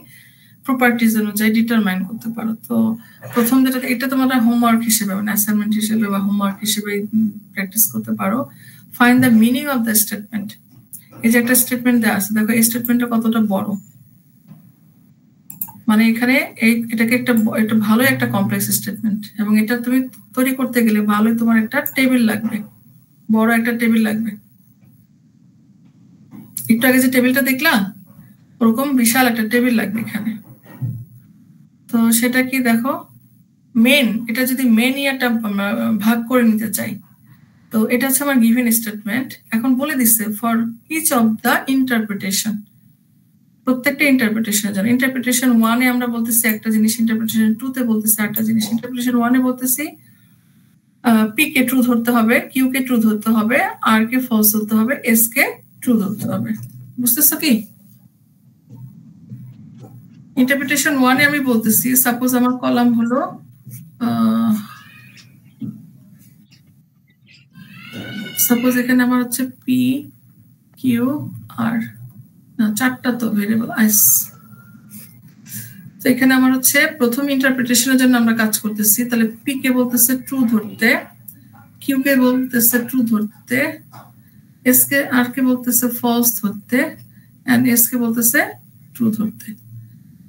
প্রপার্টিজ অনুযায়ী ডিটারমাইন করতে পারো। তো প্রথম যেটা, এটা তোমরা হোমওয়ার্ক হিসেবে মানে অ্যাসাইনমেন্ট হিসেবে বা হোমওয়ার্ক হিসেবে প্র্যাকটিস করতে পারো। Find the meaning of the statement. এই যে একটা স্টেটমেন্ট দেওয়া আছে, দেখো এই স্টেটমেন্টটা কতটা বড়, মানে এখানে এটাকে একটা ভালো একটা কমপ্লেক্স স্টেটমেন্ট, এবং এটা তুমি তৈরি করতে গেলে ভালোই তোমার একটা টেবিল লাগবে, বড় একটা টেবিল লাগবে। একটু আগে যে টেবিলটা দেখলাম ওরকম বিশাল একটা টেবিল লাগবে এখানে। তো সেটা কি দেখো, মেন, এটা যদি মেন ইয়ারটা ভাগ করে নিতে চাই, তো এটা হচ্ছে আমার গিভেন স্টেটমেন্ট। এখন বলে দিচ্ছে for each of the interpretation, প্রত্যেকটা ইন্টারপ্রিটেশনের জন্য। ইন্টারপ্রিটেশন 1 এ আমরা বলতেছি একটা জিনিস, ইন্টারপ্রিটেশন 2 তে বলতেছি একটা জিনিস। ইন্টারপ্রিটেশন 1 এ বলতেছি পি কে ট্রু ধরতে হবে, কিউ কে ট্রু ধরতে হবে, আর কে ফলস ধরতে হবে, এস কে ট্রু ধরতে হবে। বুঝতেছো কি? ইন্টারপ্রিটেশন 1 এ আমি বলতেছি সাপোজ আমার কলাম হলো সাপোজ এখানে আমার হচ্ছে পি কিউ আর, না চারটা তো ভেরিয়েবল আইস। তো এখানে আমার হচ্ছে প্রথম ইন্টারপ্রিটেশনের জন্য আমরা কাজ করতেছি, তাহলে পি কে বলতেছে ট্রু ধরতে, কিউ কে বলতেছে ট্রু ধরতে, এস কে আর কে বলতেছে ফলস ধরতে, এন্ড এস কে বলতেছে ট্রু ধরতে।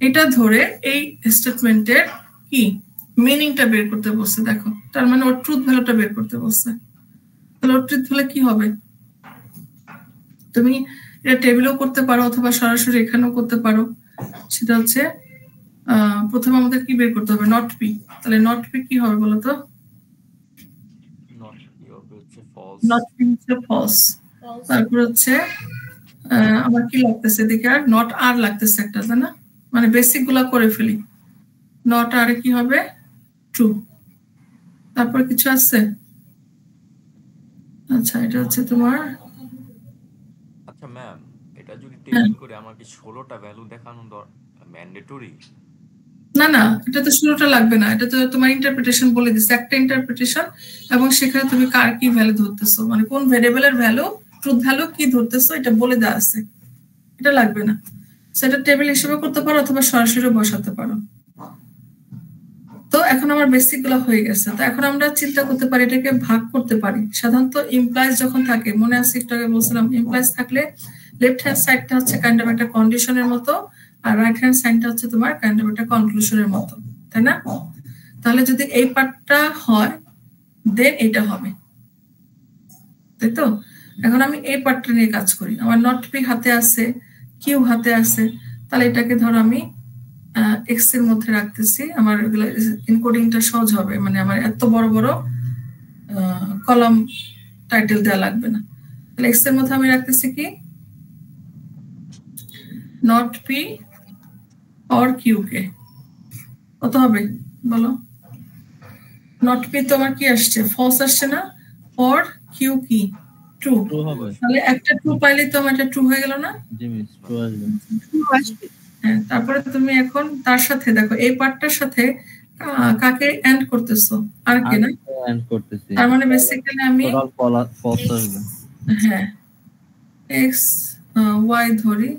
এটা ধরে এই স্টেটমেন্টের কি মিনিংটা বের করতে বলছে। দেখো, তার মানে ওর ট্রুথ ভ্যালুটা বের করতে বলছে। তাহলে ওর ট্রুথ ভ্যালু কি হবে? তুমি এটা টেবিলেও করতে পারো অথবা সরাসরি এখানেও করতে পারো। সেটা হচ্ছে প্রথমে আমাদের কি বের করতে হবে, নট পি। তাহলে নট পি কি হবে বলো তো? নট পি হচ্ছে ফলস। তারপর হচ্ছে আমার কি লাগতেছে এদিকে, আর নট আর লাগতেছে একটা, তাই না? মানে বেসিক গুলা করে ফেলি। নট আর কি হবে? ট্রু। তারপর কিছু আছে? আচ্ছা, এটা হচ্ছে তোমার, আচ্ছা ম্যাম, এটা যদি টেবিল করে আমার কি 16টা ভ্যালু দেখানো ম্যান্ডেটরি? না না, এটা তো 16টা লাগবে না। এটা তো তোমার ইন্টারপ্রিটেশন বলে দিচ্ছে, একটা ইন্টারপ্রিটেশন, এবং সেখানে তুমি কার কি ভ্যালু ধরতেছো, মানে কোন ভেরিয়েবলের ভ্যালু, ট্রুথ ভ্যালু কি ধরতেছো, এটা বলে দেওয়া আছে। এটা লাগবে না। সেটা টেবিল হিসেবে করতে পারো অথবা সরাসরি বসাতে পারো। তো এখন আমার বেসিক গুলো হয়ে গেছে। তো এখন আমরা চিন্তা করতে পারি, এটাকে ভাগ করতে পারি। সাধারণত ইমপ্লাইজ যখন থাকে, মনে আছে একটু আগে বলছিলাম, ইমপ্লাইজ থাকলে লেফট হ্যান্ড সাইডটা হচ্ছে কাইন্ড অফ একটা কন্ডিশনের মতো, আর রাইট হ্যান্ড সাইডটা হচ্ছে তোমার কাইন্ড অফ একটা কনক্লুশনের মতো, তাই না? তাহলে যদি এই পার্টটা হয় দেন এটা হবে, তাই তো? এখন আমি এই পার্টটা নিয়ে কাজ করি। আমার নট পি হাতে আছে, কিউ হাতে আছে, তাহলে এটাকে ধরো আমি এক্স এর মধ্যে রাখতেছি। আমার এগুলো এনকোডিংটা সহজ হবে, মানে আমার এত বড় বড় কলাম টাইটেল দেওয়া লাগবে না। তাহলে এক্স এর মধ্যে আমি রাখতেছি কি, নট পি অর কিউ কে। কত হবে বলো? নট পি তো আমার কি আসছে, ফলস আসছে না? অর কিউ কি, ট্রু। তাহলে একটা ট্রু পাইলে তো আমার এটা ট্রু হয়ে গেল না? জি মিস, ট্রু আসবে। হ্যাঁ, তারপরে তুমি এখন তার সাথে দেখো এই পার্টটার সাথে কাকে এন্ড করতেছো, আর কে না এন্ড করতেছি। তার মানে বেসিক্যালি আমি টোটাল ফলস আসবে। হ্যাঁ, এক্স ওয়াই ধরি,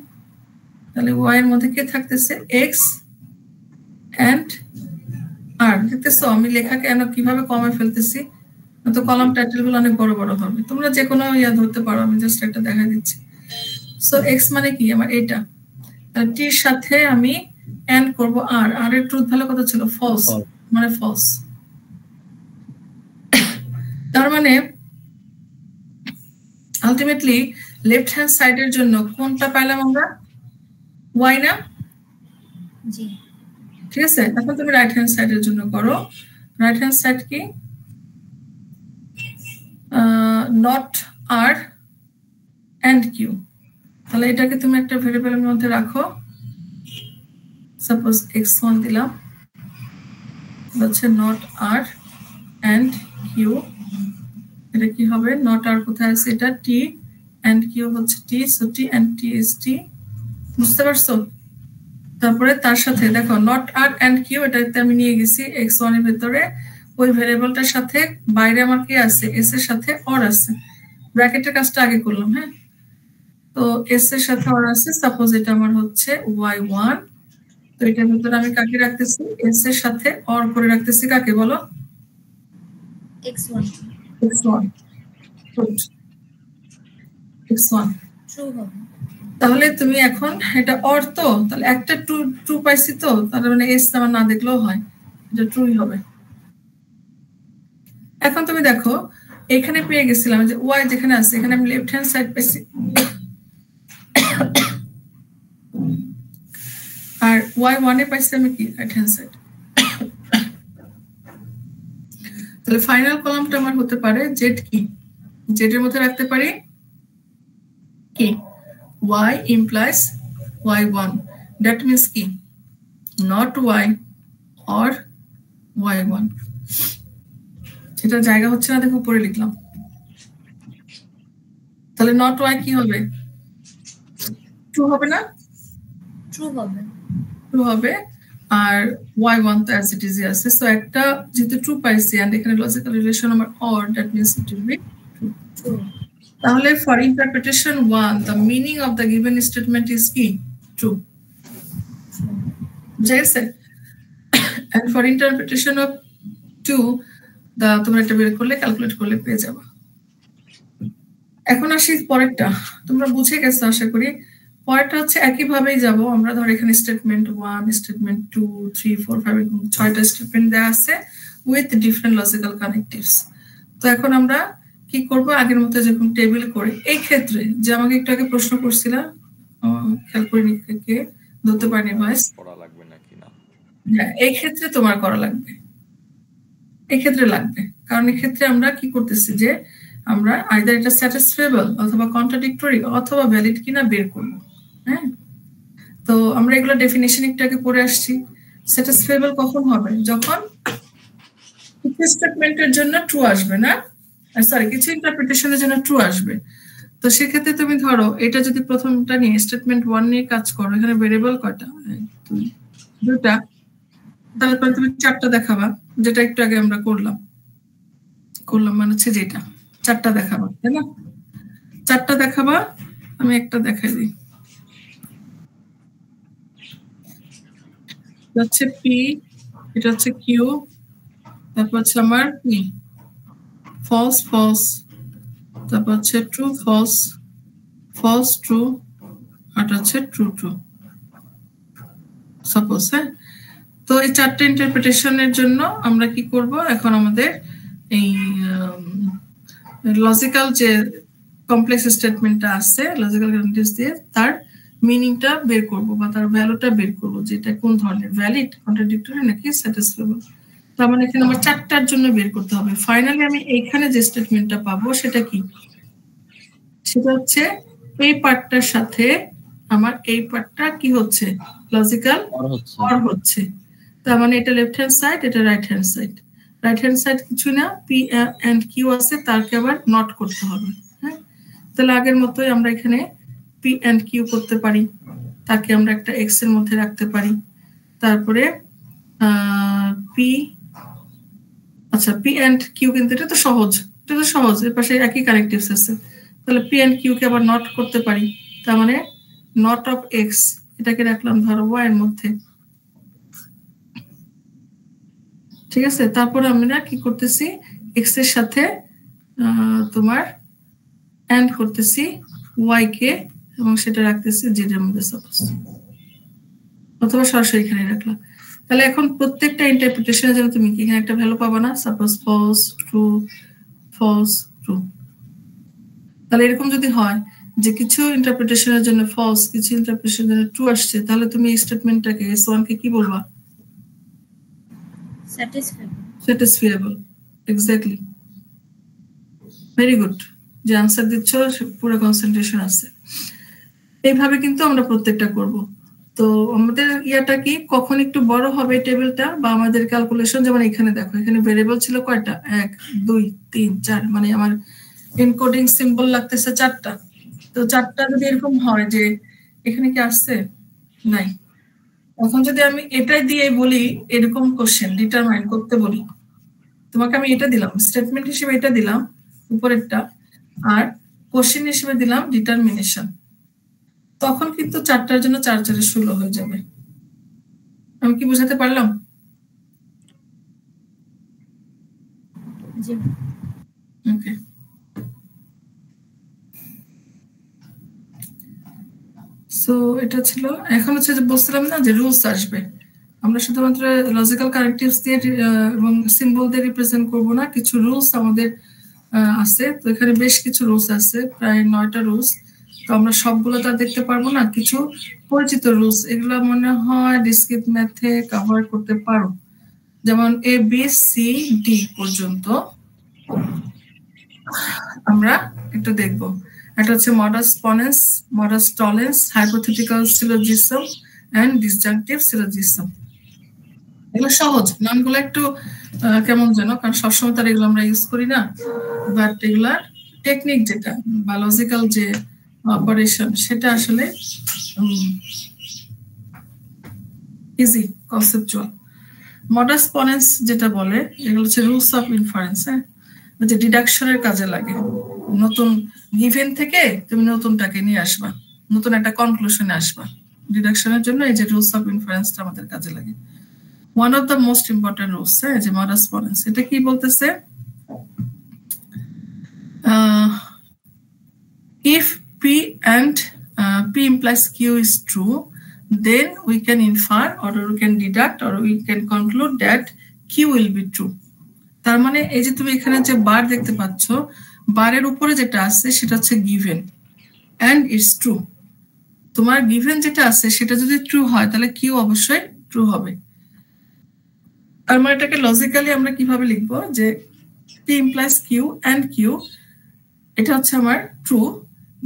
তাহলে ওয়াই এর মধ্যে কে থাকতেছে, এক্স এন্ড আর। দেখতেছো আমি লেখা কেন কিভাবে কমে ফেলতেছি, তো কলাম টাইটেল গুলো অনেক বড় বড় হবে। তোমরা যে কোনো ইয়া ধরতে পারো, আমি জাস্ট একটা দেখা দিচ্ছি। সো এক্স মানে কি আমার এটা, টির সাথে আমি এন্ড করব আর, আর এর ট্রুথ ভ্যালু কত ছিল, ফলস, মানে ফলস। তার মানে আলটিমেটলি লেফট হ্যান্ড সাইডের জন্য কোনটা পাইলাম আমরা, ওয়াই না? জি। ঠিক আছে, এখন তুমি রাইট হ্যান্ড সাইডের জন্য করো। রাইট হ্যান্ড সাইড কি নট আর এন্ড কিউ তাহলে এটাকে তুমি একটা ভেরিয়েবলের মধ্যে রাখো সাপোজ x1 দিলাম হচ্ছে নট আর এন্ড কিউ এটা কি হবে নট আর কোথায় আছে এটা টি এন্ড কিউ হচ্ছে T so T and T is T বুঝতে পারছো তারপরে তার সাথে দেখো নট আর এন্ড কিউ এটাতে আমি নিয়ে গেছি x1 এর ভিতরে ওই ভেরিয়েবলটার সাথে বাইরে আমার কি আছে s এর সাথে অর আছে ব্র্যাকেটের কাজটা আগে করলাম হ্যাঁ তো s এর সাথে অর আছে সাপোজ এটা আমার হচ্ছে y1 তো এটার ভিতরে আমি কাকে রাখতেছি s এর সাথে অর করে রাখতেছি কাকে বলো x1 x1 ট্রু হবে তাহলে তুমি এখন এটা অর তো তাহলে একটা ট্রু পাইছি তো তার মানে s আমার না দেখলেও হয় এটা ট্রুই হবে এখন তুমি দেখো এখানে পেয়ে গেছিলাম যে y যেখানে আছে এখানে আমি লেফট হ্যান্ড সাইড পেয়েছি আর y1 এ পাইছি আমি কি রাইট হ্যান্ড সাইড তাহলে ফাইনাল কলামটা আমার হতে পারে z কি z এর মধ্যে রাখতে পারি কি y implies y1 that means কি not y or y1 এটা জায়গা হচ্ছে না দেখো উপরে লিখলাম তাহলে not y কি হবে ট্রু হবে না ট্রু হবে ট্রু হবে আর y1 তো as it is আছে সো একটা যেহেতু ট্রু পাইছি এন্ড এখানে লজিক্যাল রিলেশন আমার or that means it will be true তাহলে for interpretation 1 the meaning of the given statement is কি true yes and for interpretation of 2 তোমরা এটা বের করলে ক্যালকুলেট করলে পেয়ে যাবে এখন আসি পরেরটা তোমরা বুঝে গেছো আশা করি পরেরটা হচ্ছে একই ভাবেই যাব আমরা ধর এখানে স্টেটমেন্ট 1 স্টেটমেন্ট 2 3 4 5 এবং 6টা স্টেটমেন্ট দেয়া আছে উইথ ডিফারেন্ট লজিক্যাল কানেক্টিভস তো এখন আমরা কি করব আগের মতো যখন টেবিল করে এই ক্ষেত্রে যে আমাকে একটু আগে প্রশ্ন করছিল খেয়াল করে নিতে ধরতে পারিনি ভয়েস পড়া লাগবে নাকি না হ্যাঁ এই ক্ষেত্রে তোমার করা লাগবে এই ক্ষেত্রে লাগবে কারণ এই ক্ষেত্রে আমরা কি করতেছি যে আমরা আইদার এটা স্যাটিসফেবল অথবা কন্ট্রাডিক্টরি অথবা ভ্যালিড কিনা বের করব হ্যাঁ তো আমরা এগুলো ডেফিনিশন একটু আগে পড়ে আসছি স্যাটিসফেবল কখন হবে যখন কিছু স্টেটমেন্টের জন্য ট্রু আসবে না সরি কিছু ইন্টারপ্রিটেশনের জন্য ট্রু আসবে তো সেক্ষেত্রে তুমি ধরো এটা যদি প্রথমটা নিয়ে স্টেটমেন্ট 1 নিয়ে কাজ করো এখানে ভেরিয়েবল কয়টা দুটা তারপর তুমি 4টা দেখাবা যেটা একটু আগে আমরা করলাম মানে হচ্ছে যেটা 4টা দেখাবা তাই না 4টা দেখাবা আমি একটা দেখাই দিই হচ্ছে পি এটা হচ্ছে কিউ তারপর হচ্ছে আমার পি false false তারপর হচ্ছে true false false true আর হচ্ছে true true সাপোজ হ্যাঁ তো এই 4টা ইন্টারপ্রিটেশনের জন্য আমরা কি করব এখন আমাদের এই লজিক্যাল যে কমপ্লেক্স স্টেটমেন্টটা আছে লজিক্যাল কানেক্টিভস দিয়ে তার মিনিংটা বের করব বা তার ভ্যালুটা বের করব যেটা কোন ধরনের ভ্যালিড কন্ট্রাডিক্টরি নাকি স্যাটিসফেবল তার মানে এখানে আমার 4টার জন্য বের করতে হবে ফাইনালি আমি এইখানে যে স্টেটমেন্টটা পাবো সেটা কি সেটা হচ্ছে এই পার্টটার সাথে আমার এই পার্টটা কি হচ্ছে লজিক্যাল অর হচ্ছে তার মানে এটা লেফট হ্যান্ড সাইড এটা রাইট হ্যান্ড সাইড কিছু না পি এন্ড কিউ আছে তারকে আবার নট করতে হবে হ্যাঁ তাহলে আগের মতোই আমরা এখানে পি এন্ড কিউ করতে পারি তাকে আমরা একটা এক্স এর মধ্যে রাখতে পারি তারপরে পি আচ্ছা পি এন্ড কিউ কিন্তু এটা তো সহজ এর পাশে একই কানেক্টিভস আছে তাহলে পি এন্ড কিউ কে আবার নট করতে পারি তার মানে নট অফ এক্স এটাকে রাখলাম ধরো ওয়াই এর মধ্যে ঠিক আছে তারপরে আমরা কি করতেছি এক্স এর সাথে তোমার এন্ড করতেছি ওয়াই কে এবং সেটা রাখতেছি জেড এর মধ্যে সাপোজ অথবা সরাসরি এখানে রাখলাম তাহলে এখন প্রত্যেকটা ইন্টারপ্রিটেশনের জন্য তুমি কি এখানে একটা ভ্যালু পাবা না সাপোজ ফলস ট্রু তাহলে এরকম যদি হয় যে কিছু ইন্টারপ্রিটেশনের জন্য ফলস কিছু ইন্টারপ্রিটেশনের জন্য ট্রু আসছে তাহলে তুমি এই স্টেটমেন্টটাকে S1 কে কি বলবা স্যাটিসফাইয়েবল, এক্স্যাক্টলি, ভেরি গুড। যে আনসার দিচ্ছ পুরো কনসেন্ট্রেশন আছে। এইভাবে কিন্তু আমরা প্রত্যেকটা করব। তো আমাদের ইয়াটা কি, কখন একটু বড় হবে টেবিলটা বা আমাদের ক্যালকুলেশন, যেমন এখানে দেখো এখানে ভেরিয়েবল ছিল কয়টা, 1 2 3 4, মানে আমার এনকোডিং সিম্বল লাগতেছে 4টা। তো 4টা যদি এরকম হয় যে এখানে কি আসছে, নাই, এখন যদি আমি এটাই দিয়ে বলি এরকম কোশ্চেন ডিটারমাইন করতে বলি, তোমাকে আমি এটা দিলাম স্টেটমেন্ট হিসেবে, এটা দিলাম উপরেরটা, আর কোশ্চেন হিসেবে দিলাম ডিটারমিনেশন, তখন কিন্তু 4টার জন্য 4 4 16 হয়ে যাবে। আমি কি বোঝাতে পারলাম? জি ওকে, সো এটা ছিল। এখন হচ্ছে যে বলছিলাম না যে রুলস আসবে, আমরা শুধুমাত্র লজিক্যাল কারেক্টিভস দিয়ে এবং সিম্বল দিয়ে রিপ্রেজেন্ট করব না, কিছু রুলস আমাদের আছে। তো এখানে বেশ কিছু রুলস আছে, প্রায় 9টা রুলস। তো আমরা সবগুলো তো দেখতে পারবো না, কিছু পরিচিত রুলস, এগুলো মনে হয় ডিসক্রিট ম্যাথে কভার করতে পারো, যেমন এ বি সি ডি পর্যন্ত আমরা একটু দেখবো। একটা হচ্ছে modus ponens, modus tollens, hypothetical syllogism and disjunctive syllogism. এগুলো সহজ, নামগুলো একটু কেমন যেন, কারণ সবসময় তার এগুলো আমরা ইউজ করি না, বাট এগুলার টেকনিক যেটা বা লজিক্যাল যে অপারেশন সেটা আসলে ইজি, কনসেপচুয়াল। মডাস পনেন্স যেটা বলে এগুলো হচ্ছে রুলস অফ ইনফারেন্স, হ্যাঁ, যে ডিডাকশনের কাজে লাগে। নতুন গিভেন থেকে তুমি নতুনটাকে নিয়ে আসবা, নতুন একটা কনক্লুশনে আসবা, ডিডাকশনের জন্য এই যে রুলস অফ ইনফারেন্সটা আমাদের কাজে লাগে। One of the most important rules, হ্যাঁ, যে মডাস পনেন্স, এটা কি বলতেছে, if P and P implies Q is true, then we can infer or we can deduct or we can conclude that Q will be true. তার মানে এই যে তুমি এখানে যে বার দেখতে পাচ্ছ, বারের উপরে যেটা আছে সেটা হচ্ছে গিভেন এন্ড ইটস ট্রু। তোমার গিভেন যেটা আছে সেটা যদি ট্রু হয় তাহলে কিউ অবশ্যই ট্রু হবে। তার মানে এটাকে লজিক্যালি আমরা কিভাবে লিখবো, যে P implies Q and Q, এটা হচ্ছে আমার true,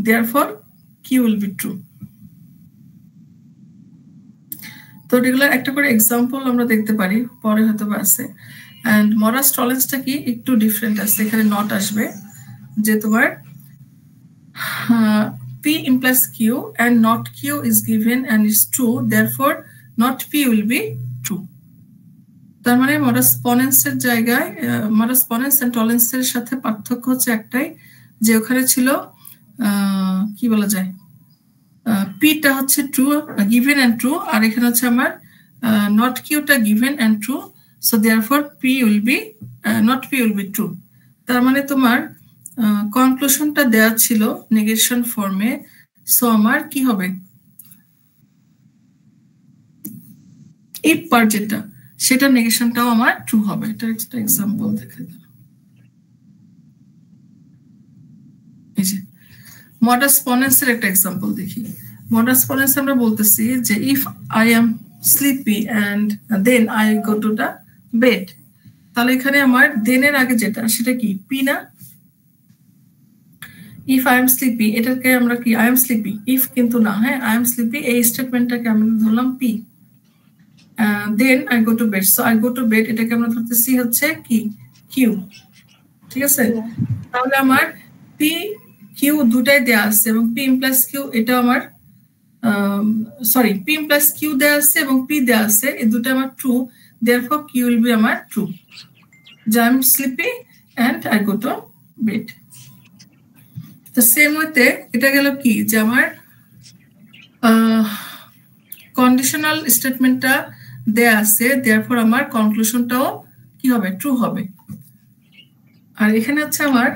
therefore Q will be true. তো এগুলোর একটা করে এক্সাম্পল আমরা দেখতে পারি, পরে হয়তো বা আছে। এন্ড মডাস টলেন্সটা কি একটু ডিফারেন্ট আছে, এখানে নট আসবে, যে তোমার P implies Q and not Q is given and is true, therefore not P will be true. তার মানে মডাস পনেন্সের জায়গায় মডাস পনেন্স এন্ড টলেন্সের সাথে পার্থক্য হচ্ছে একটাই, যে ওখানে ছিল কি বলা যায়, পিটা হচ্ছে ট্রু, গিভেন এন্ড ট্রু, আর এখানে হচ্ছে আমার নট কিউটা given and true, so therefore P will be not P will be true. তার মানে তোমার কনক্লুশনটা দেয়া ছিল নেগেশন ফর্মে, সো আমার কি হবে, ইফ পার্ট যেটা সেটা নেগেশনটাও আমার ট্রু হবে। এটা একটা এক্সাম্পল দেখে দাও, এই যে মডাস পনেন্সের একটা এক্সাম্পল দেখি। মডাস পনেন্স আমরা বলতেছি যে if I am sleepy and then I go to the bed, তাহলে এখানে আমার দেনের আগে যেটা সেটা কি, পি না? ইফ আই এম স্লিপি, এটাকে আমরা কি আই এম স্লিপি, ইফ কিন্তু না, হ্যাঁ, আই এম স্লিপি এই স্টেটমেন্টটাকে আমরা ধরলাম P, then I go to bed, so I go to bed এটাকে আমরা ধরতেছি হচ্ছে কি কিউ, ঠিক আছে? তাহলে আমার পি কিউ দুটাই দেয়া আছে এবং পি ইমপ্লাস কিউ এটা আমার সরি পি ইমপ্লাস কিউ দেয়া আছে এবং পি দেয়া আছে, এই দুটো আমার true, therefore Q will be আমার ট্রু, যে I am sleepy and I go to bed. তো সেম ওয়েতে এটা গেল কি, যে আমার কন্ডিশনাল স্টেটমেন্টটা দেয়া আছে, দেয়ারফর আমার কনক্লুশনটাও কি হবে, ট্রু হবে। আর এখানে হচ্ছে আমার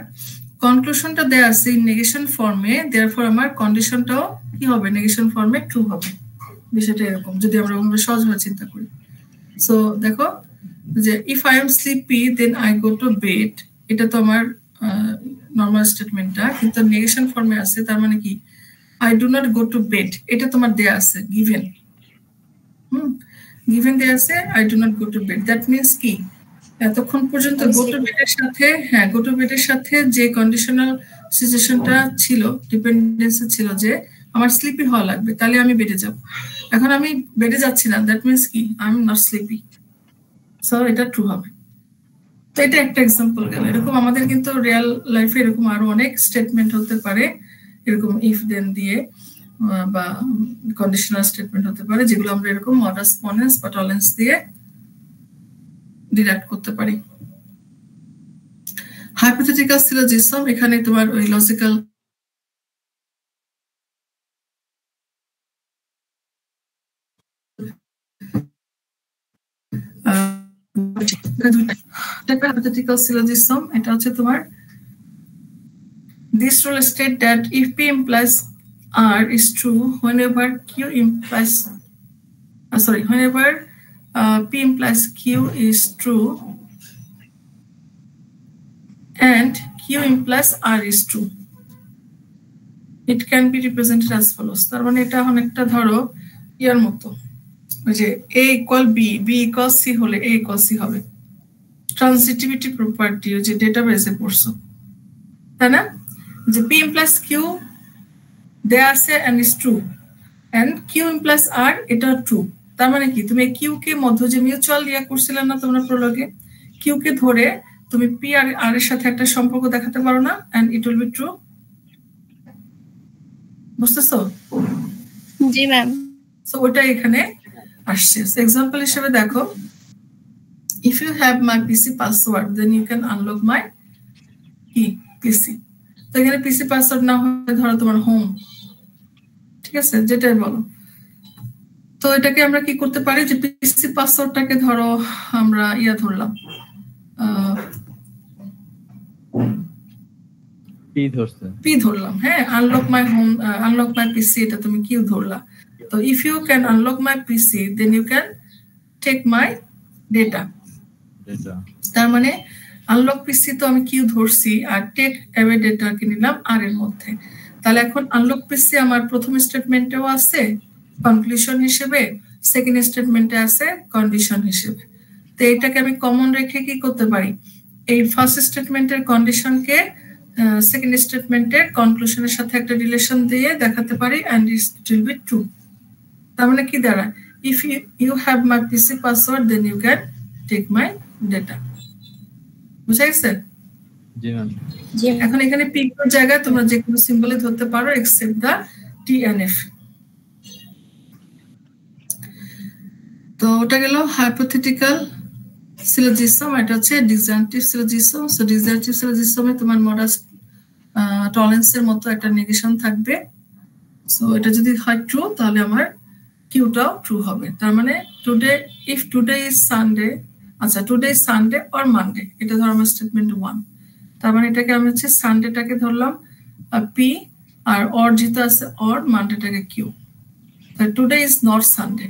কনক্লুশনটা দেয়া আছে ইন নেগেশন ফর্মে, দেয়ারফর আমার কন্ডিশনটাও কি হবে, নেগেশন ফর্মে ট্রু হবে। বিষয়টা এরকম যদি আমরা ওভাবে সহজভাবে চিন্তা করি। সো দেখো যে if I am sleepy then I go to bed, এটা তো আমার নরমাল স্টেটমেন্টটা, কিন্তু নেগেশন ফর্মে আছে, তার মানে কি I do not go to bed, এটা তোমার দেয়া আছে গিভেন, গিভেন দেয়া আছে I do not go to bed, that means কি এতক্ষণ পর্যন্ত গো টু বেডের সাথে যে কন্ডিশনাল সিচুয়েশনটা ছিল, ডিপেন্ডেন্সি ছিল যে আমার স্লিপি হওয়া লাগবে, তাহলে আমি বেডে যাব। এখন আমি বেডে যাচ্ছি না, দ্যাট মিনস কি I am not sleepy, so এটা ট্রু হবে। তো এটা একটা এক্সাম্পল গেল। এরকম আমাদের কিন্তু রিয়েল লাইফে এরকম আরো অনেক স্টেটমেন্ট হতে পারে, এরকম ইফ দেন দিয়ে বা কন্ডিশনাল স্টেটমেন্ট হতে পারে, যেগুলো আমরা এরকম মডাস পনেন্স বা টলেন্স দিয়ে ডিডাক্ট করতে পারি। হাইপোথেটিক্যাল সিলোজিজম, এখানে তোমার ওই লজিক্যাল hypothetical syllogism, এটা হচ্ছে তোমার this rule state that if P implies R is true whenever Q implies whenever P implies Q is true and Q implies R is true, it can be represented as follows. তার মানে এটা অনেকটা ধরো ইয়ার মতো, যে A equal B, B equal C হলে A equal C হবে। ট্রান্সিটিভিটি property যে ডেটাবেসে পড়ছো, তাই না? যে P implies Q দেয়া আছে and is true and Q implies R, এটা ট্রু। তার মানে কি তুমি Q কে মধ্য যে মিউচুয়াল ইয়া করছিলে না তোমরা প্রলগে, Q কে ধরে তুমি P আর R এর সাথে একটা সম্পর্ক দেখাতে পারো না, and it will be true। বুঝতেছো? জি ম্যাম। সো ওটা এখানে আসছে। এক্সাম্পল হিসেবে দেখো, if you have my PC password then you can unlock my PC। তো এখানে PC পাসওয়ার্ড না হয় ধরো তোমার হোম, ঠিক আছে, যেটাই বলো। তো এটাকে আমরা কি করতে পারি, যে PC পাসওয়ার্ডটাকে ধরো আমরা ইয়া ধরলাম, P ধরলাম, হ্যাঁ, unlock my home, unlock my PC, এটা তুমি Q ধরলা। তো if you can unlock my PC then you can take my data। তার মানে আনলক PC তো আমি Q ধরছি, আর টেক অ্যাওয়ে ডেটা কে নিলাম R এর মধ্যে। তাহলে এখন আনলক PC আমার প্রথম স্টেটমেন্টেও আছে কনক্লুশন হিসেবে, সেকেন্ড স্টেটমেন্টে আছে কন্ডিশন হিসেবে। তো এটাকে আমি কমন রেখে কি করতে পারি, এই ফার্স্ট স্টেটমেন্টের কন্ডিশনকে সেকেন্ড স্টেটমেন্টের কনক্লুশনের সাথে একটা রিলেশন দিয়ে দেখাতে পারি, and it will be true. তার মানে কি দাঁড়ায়, if you have my PC password then you can take my data. বুঝা গেছে? জি ম্যাম। এখন এখানে P এর জায়গায় তোমরা যে কোনো সিম্বলে ধরতে পারো এক্সেপ্ট দা TNF। তো ওটা গেল হাইপোথেটিক্যাল সিলোজিজম, এটা হচ্ছে ডিসজাংটিভ সিলোজিজম। সো ডিসজাংটিভ সিলোজিজমে তোমার মডাস টলেন্সের মতো একটা নেগেশন থাকবে। সো এটা যদি হয় ট্রু তাহলে আমার কিউটাও ট্রু হবে। তার মানে today, if today is Sunday, আচ্ছা today is Sunday or Monday, এটা ধরো আমার স্টেটমেন্ট 1। তার মানে এটাকে আমি হচ্ছে সানডেটাকে ধরলাম P, আর অর যেটা আছে অর, মানডেটাকে Q। তাহলে টুডে ইজ নট সানডে,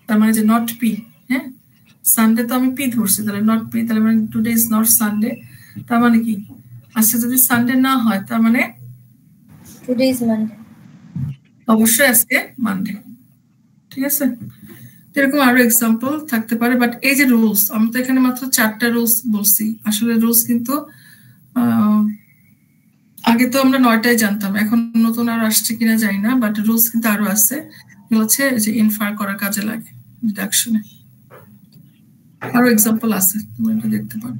তার মানে যে নট P, হ্যাঁ, সানডে তো আমি P ধরছি, তাহলে নট P, তাহলে মানে টুডে ইজ নট সানডে। তার মানে কি আজকে যদি সানডে না হয় তার মানে টুডে ইজ মানডে, অবশ্যই আজকে মানডে, ঠিক আছে? এরকম আরো এক্সাম্পল থাকতে পারে। বাট এই যে রুলস, আমি তো এখানে মাত্র 4টা রুলস বলছি, আসলে রুলস কিন্তু আগে তো আমরা 9টাই জানতাম, এখন নতুন আর আসছে কিনা জানি না, বাট রুলস কিন্তু আরো আছে, হচ্ছে যে ইনফার করার কাজে লাগে ডিডাকশনে। আরো এক্সাম্পল আছে, তুমি এটা দেখতে পারো।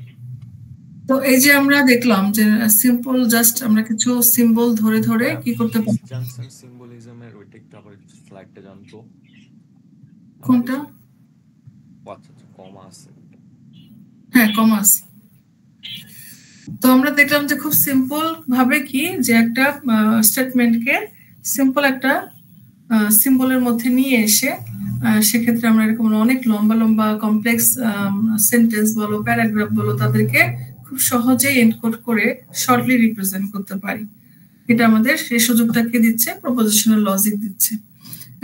তো এই যে আমরা দেখলাম যে সিম্পল জাস্ট আমরা কিছু সিম্বল ধরে ধরে কি করতে পারি। জাংশন সিম্বলিজমের ওইটা একটু আবার স্লাইডটা জানতো কোনটা? আচ্ছা কমা আছে, হ্যাঁ কমা আছে। তো আমরা দেখলাম যে খুব সিম্পল ভাবে কি যে একটা স্টেটমেন্টকে সিম্পল একটা সিম্বলের মধ্যে নিয়ে এসে সেক্ষেত্রে আমরা এরকম অনেক লম্বা লম্বা কমপ্লেক্স সেন্টেন্স বলো, প্যারাগ্রাফ বলো, তাদেরকে খুব সহজেই এনকোড করে শর্টলি রিপ্রেজেন্ট করতে পারি। এটা আমাদের সেই সুযোগটাকে দিচ্ছে, প্রপোজিশনাল লজিক দিচ্ছে,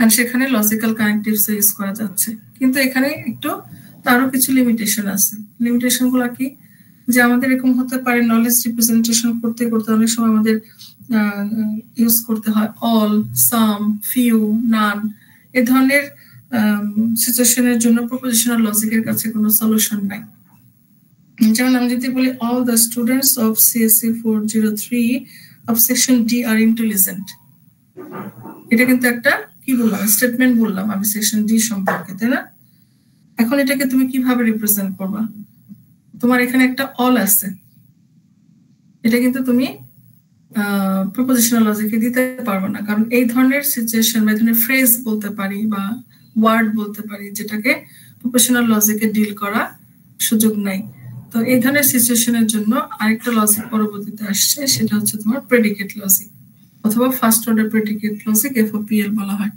আর সেখানে লজিক্যাল কানেক্টিভস ইউজ করা যাচ্ছে। কিন্তু এখানে একটু তারও কিছু লিমিটেশন আছে। লিমিটেশন গুলো কি, যে আমাদের এরকম হতে পারে নলেজ রিপ্রেজেন্টেশন করতে করতে অনেক সময় আমাদের ইউজ করতে হয় অল, সাম, ফিউ, নান, এ ধরনের সিচুয়েশনের জন্য প্রপোজিশনাল লজিকের কাছে কোনো সলিউশন নাই। যেমন আমি যদি বলি all the students of CSE 403 of section D are intelligent, এটা কিন্তু একটা কি বললাম, স্টেটমেন্ট বললাম আমি সেকশন ডি সম্পর্কে, তাই না? এখন এটাকে তুমি কিভাবে রিপ্রেজেন্ট করবা? তোমার এখানে একটা অল আছে, এটা কিন্তু তুমি প্রপোজিশনাল লজিকে দিতে পারবে না, কারণ এই ধরনের সিচুয়েশন বা এই ধরনের ফ্রেজ বলতে পারি বা ওয়ার্ড বলতে পারি যেটাকে প্রপোজিশনাল লজিকে ডিল করা সুযোগ নাই। তো এই ধরনের সিচুয়েশনের জন্য আরেকটা লজিক পরবর্তীতে আসছে, সেটা হচ্ছে তোমার প্রেডিকেট লজিক অথবা ফার্স্ট অর্ডার প্রেডিকেট লজিক, এফওপিএল বলা হয়।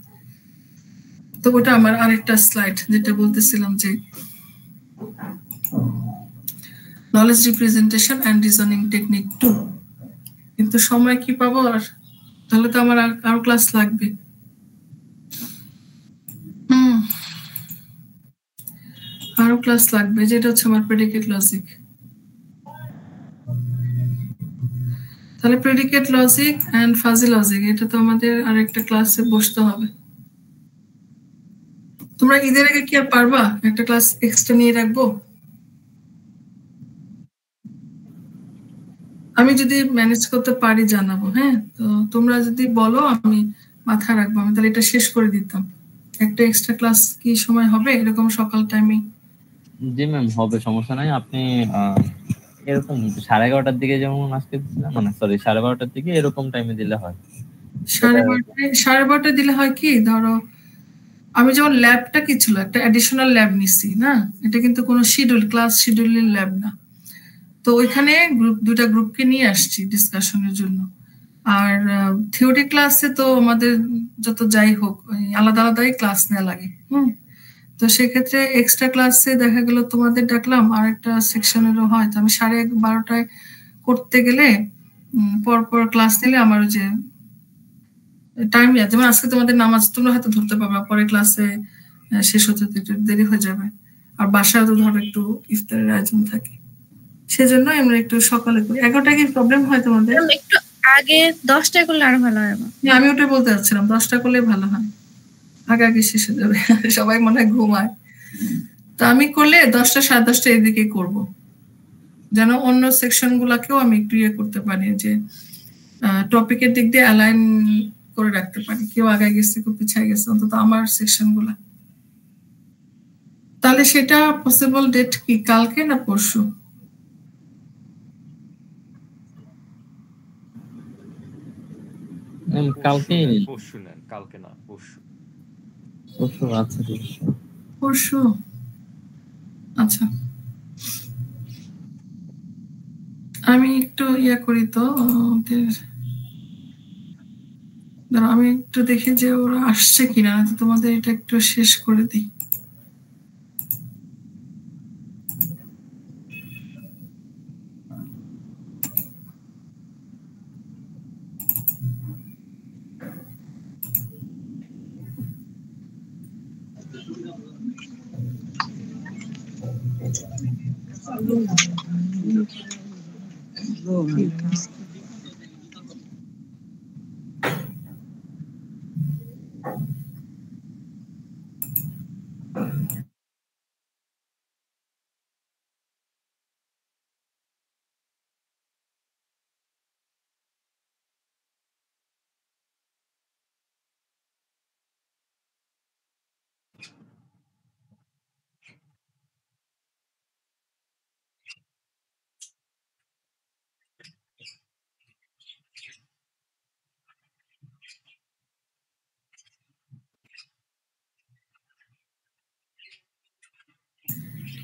তো ওটা আমার আরেকটা স্লাইড, যেটা বলতেছিলাম যে knowledge representation and reasoning technique 2। কিন্তু সময় কি পাবো আর, তাহলে তো আমার আরো ক্লাস লাগবে। আরো ক্লাস লাগবে, যেটা হচ্ছে আমার প্রেডিকেট লজিক। তাহলে predicate logic and fuzzy logic, এটা তো আমাদের আরেকটা ক্লাসে বসতে হবে। তোমরা ঈদের আগে কি আর পারবা একটা ক্লাস এক্সট্রা নিয়ে রাখবো? আমি যদি ম্যানেজ করতে পারি জানাবো, হ্যাঁ? তো তোমরা যদি বলো আমি মাথায় রাখবো, আমি তাহলে এটা শেষ করে দিতাম। একটা এক্সট্রা ক্লাস কি সময় হবে এরকম সকাল টাইমে? জি ম্যাম হবে, সমস্যা নাই। আপনি এরকম 11:30টার দিকে যেমন আজকে, মানে সরি 12:30টার দিকে এরকম টাইমে দিলে হয়। 12:30 দিলে হয় কি, ধরো আমি যেমন ল্যাবটা কি ছিল, একটা অ্যাডিশনাল ল্যাব নিছি না, এটা কিন্তু কোনো শিডিউল ক্লাস শিডিউলের ল্যাব না। তো ওইখানে দুটা গ্রুপকে নিয়ে আসছি ডিসকাশনের জন্য। আর থিওরি ক্লাসে তো আমাদের যত যাই হোক আলাদা আলাদাই ক্লাস নেওয়া লাগে। তো সেক্ষেত্রে এক্সট্রা ক্লাসে দেখা গেল তোমাদের ডাকলাম, আর একটা সেকশনেরও হয়, তো আমি 12:30টায় করতে গেলে পরপর ক্লাস নিলে আমার যে টাইম, যেমন আজকে তোমাদের নামাজ তোমরা হয়তো ধরতে পারবা, পরে ক্লাসে শেষ হতে একটু দেরি হয়ে যাবে, আর বাসায় তো ধরো একটু ইফতারের আয়োজন থাকে, সেজন্য আমরা একটু সকালে করি। 11টায় কি প্রবলেম হয় তোমাদের? একটু আগে 10টায় করলে আরো ভালো হয়। আমি ওটাই বলতে চাচ্ছিলাম, 10টা করলে ভালো হয়, আগে আগে শেষ হয়ে যাবে, সবাই মনে হয় ঘুমায়। তো আমি করলে 10টা 10:30 এদিকে করব, যেন অন্য সেকশন গুলাকেও আমি একটু ইয়ে করতে পারি, যে টপিকের দিক দিয়ে অ্যালাইন করে রাখতে পারি, কেউ আগে গেছে কেউ পিছিয়ে গেছে, অন্তত আমার সেকশন গুলা। তাহলে সেটা পসিবল ডেট কি কালকে না পরশু? কালকে পরশু নেন, কালকে না পরশু। পরশু? আচ্ছা ঠিক আছে, পরশু। আচ্ছা আমি একটু ইয়া করি তো, ধরো আমি একটু দেখি যে ওরা আসছে কিনা, তো তোমাদের এটা একটু শেষ করে দিই।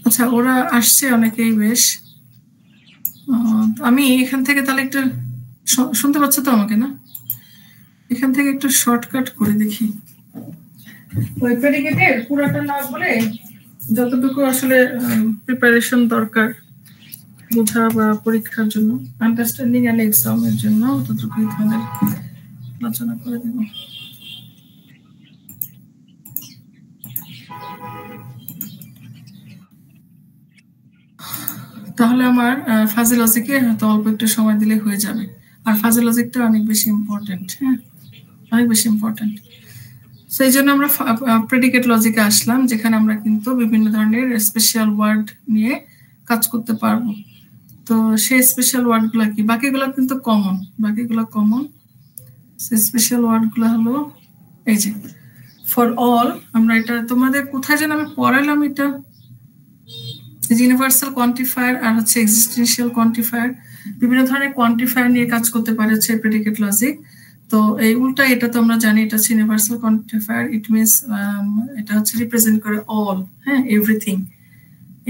আচ্ছা ওরা আসছে অনেকেই বেশ। আমি এখান থেকে তাহলে একটু, শুনতে পাচ্ছ তো আমাকে না? এখান থেকে একটু শর্টকাট করে দেখি, ওই প্রেডিকেটের পুরোটা না বলে যতটুকু আসলে প্রিপারেশন দরকার বোঝা বা পরীক্ষার জন্য, আন্ডারস্ট্যান্ডিং এন্ড এক্সামের জন্য ততটুকু ধরনের আলোচনা করে দেব। তাহলে আমার ফাজি লজিকে হয়তো অল্প একটু সময় দিলে হয়ে যাবে, আর ফাজি লজিকটা অনেক বেশি ইম্পর্টেন্ট। হ্যাঁ অনেক বেশি ইম্পর্টেন্ট। সেই জন্য আমরা প্রেডিকেট লজিকে আসলাম, যেখানে আমরা কিন্তু বিভিন্ন ধরনের স্পেশাল ওয়ার্ড নিয়ে কাজ করতে পারবো। তো সেই স্পেশাল ওয়ার্ডগুলো কি, বাকিগুলো কিন্তু কমন, বাকিগুলো কমন। স্পেশাল ওয়ার্ডগুলো হলো এই যে ফর অল, আমরা এটা তোমাদের কোথায় যেন আমি পড়াইলাম, এটা ইউনিভার্সাল কোয়ান্টিফায়ার আর হচ্ছে এক্সিস্টেন্সিয়াল কোয়ান্টিফায়ার, বিভিন্ন ধরনের কোয়ান্টিফায়ার নিয়ে কাজ করতে পারে হচ্ছে প্রেডিকেট লজিক। তো এই উল্টা এটা তো আমরা জানি এটা হচ্ছে ইউনিভার্সাল কোয়ান্টিফায়ার, ইট মিনস এটা হচ্ছে রিপ্রেজেন্ট করে অল, হ্যাঁ, এভরিথিং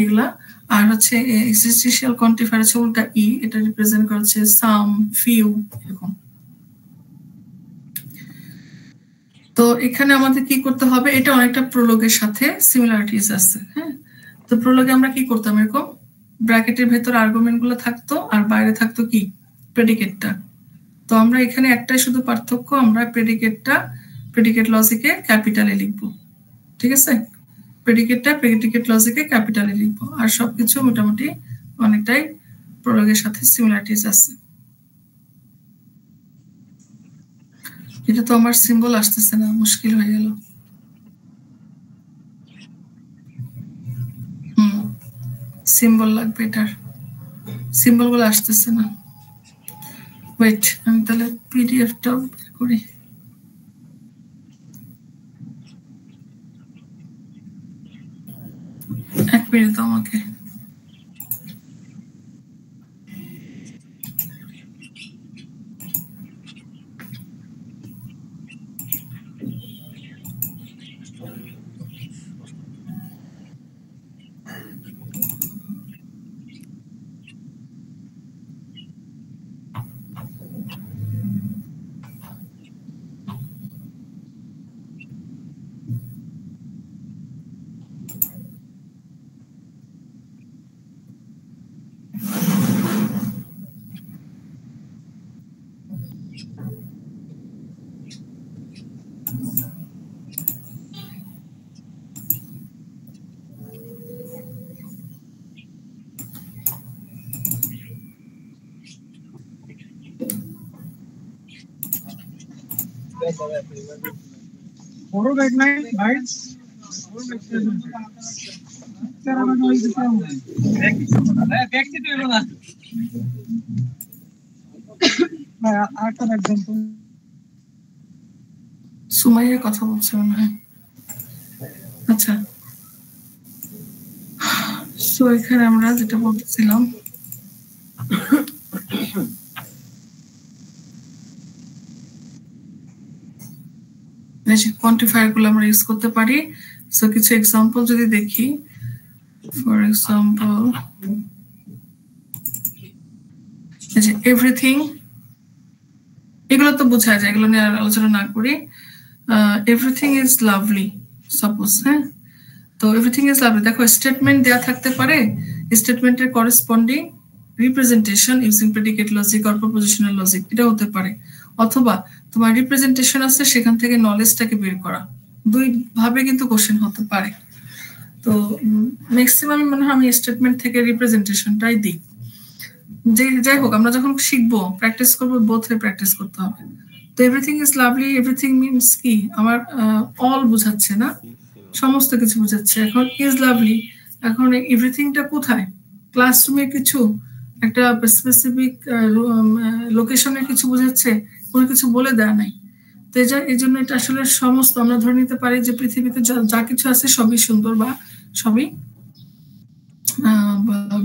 এগুলা। আর হচ্ছে এক্সিস্টেন্সিয়াল কোয়ান্টিফায়ার হচ্ছে উল্টা ই, এটা রিপ্রেজেন্ট করছে সাম, ফিউ, এরকম। তো এখানে আমাদের কি করতে হবে, এটা অনেকটা প্রোলগের সাথে সিমিলারিটিস আছে, হ্যাঁ। তো প্রোলগে আমরা কি করতাম, এরকম ব্র্যাকেটের ভেতর আর্গুমেন্ট গুলো থাকতো আর বাইরে থাকতো কি প্রেডিকেটটা। তো আমরা এখানে একটাই শুধু পার্থক্য, আমরা প্রেডিকেটটা প্রেডিকেট লজিকে ক্যাপিটালে লিখবো, ঠিক আছে, প্রেডিকেটটা প্রেডিকেট লজিকে ক্যাপিটালে লিখবো, আর সবকিছু মোটামুটি অনেকটাই প্রোলগের সাথে সিমিলারিটিস আছে। এটা তো আমার সিম্বল আসতেছে না, মুশকিল হয়ে গেল। সিম্বল লাগবে, এটার সিম্বল গুলো আসতেছে না। ওয়েট, আমি তাহলে পিডিএফটা বের করি। এক মিনিট আমাকে। সুমাইয়ের কথা বলছে মনে হয়। আচ্ছা, সো এখানে আমরা যেটা বলতেছিলাম, কোয়ান্টিফায়ার গুলো আমরা ইউজ করতে পারি। সো কিছু এক্সাম্পল যদি দেখি, ফর এক্সাম্পল এভরিথিং, এগুলো তো বোঝা যায়, এগুলো নিয়ে আলোচনা না করি। এভরিথিং ইজ লাভলি সাপোজ, হ্যাঁ। তো এভরিথিং ইজ লাভলি, দেখো স্টেটমেন্ট দেওয়া থাকতে পারে, স্টেটমেন্টের corresponding representation using predicate logic or propositional logic, এটা হতে পারে। অথবা তোমার রিপ্রেজেন্টেশন আছে, সেখান থেকে নলেজটাকে বের করা, দুই ভাবে কিন্তু কোশ্চেন হতে পারে। তো ম্যাক্সিমাম মনে হয় আমি স্টেটমেন্ট থেকে রিপ্রেজেন্টেশনটাই দিই। যে যাই হোক, আমরা যখন শিখবো, প্র্যাকটিস করবো, বোথ ওয়ে প্র্যাকটিস করতে হবে। তো everything is lovely, everything means কি, আমার অল বোঝাচ্ছে না, সমস্ত কিছু বোঝাচ্ছে। এখন ইজ লাভলি, এখন এভরিথিংটা কোথায়, ক্লাসরুমে কিছু একটা স্পেসিফিক লোকেশনে কিছু বোঝাচ্ছে, কোনো কিছু বলে দেওয়া নাই। তো এই জন্য এটা আসলে সমস্ত, আমরা ধরে নিতে পারি যে পৃথিবীতে যা কিছু আছে সবই সুন্দর বা সবই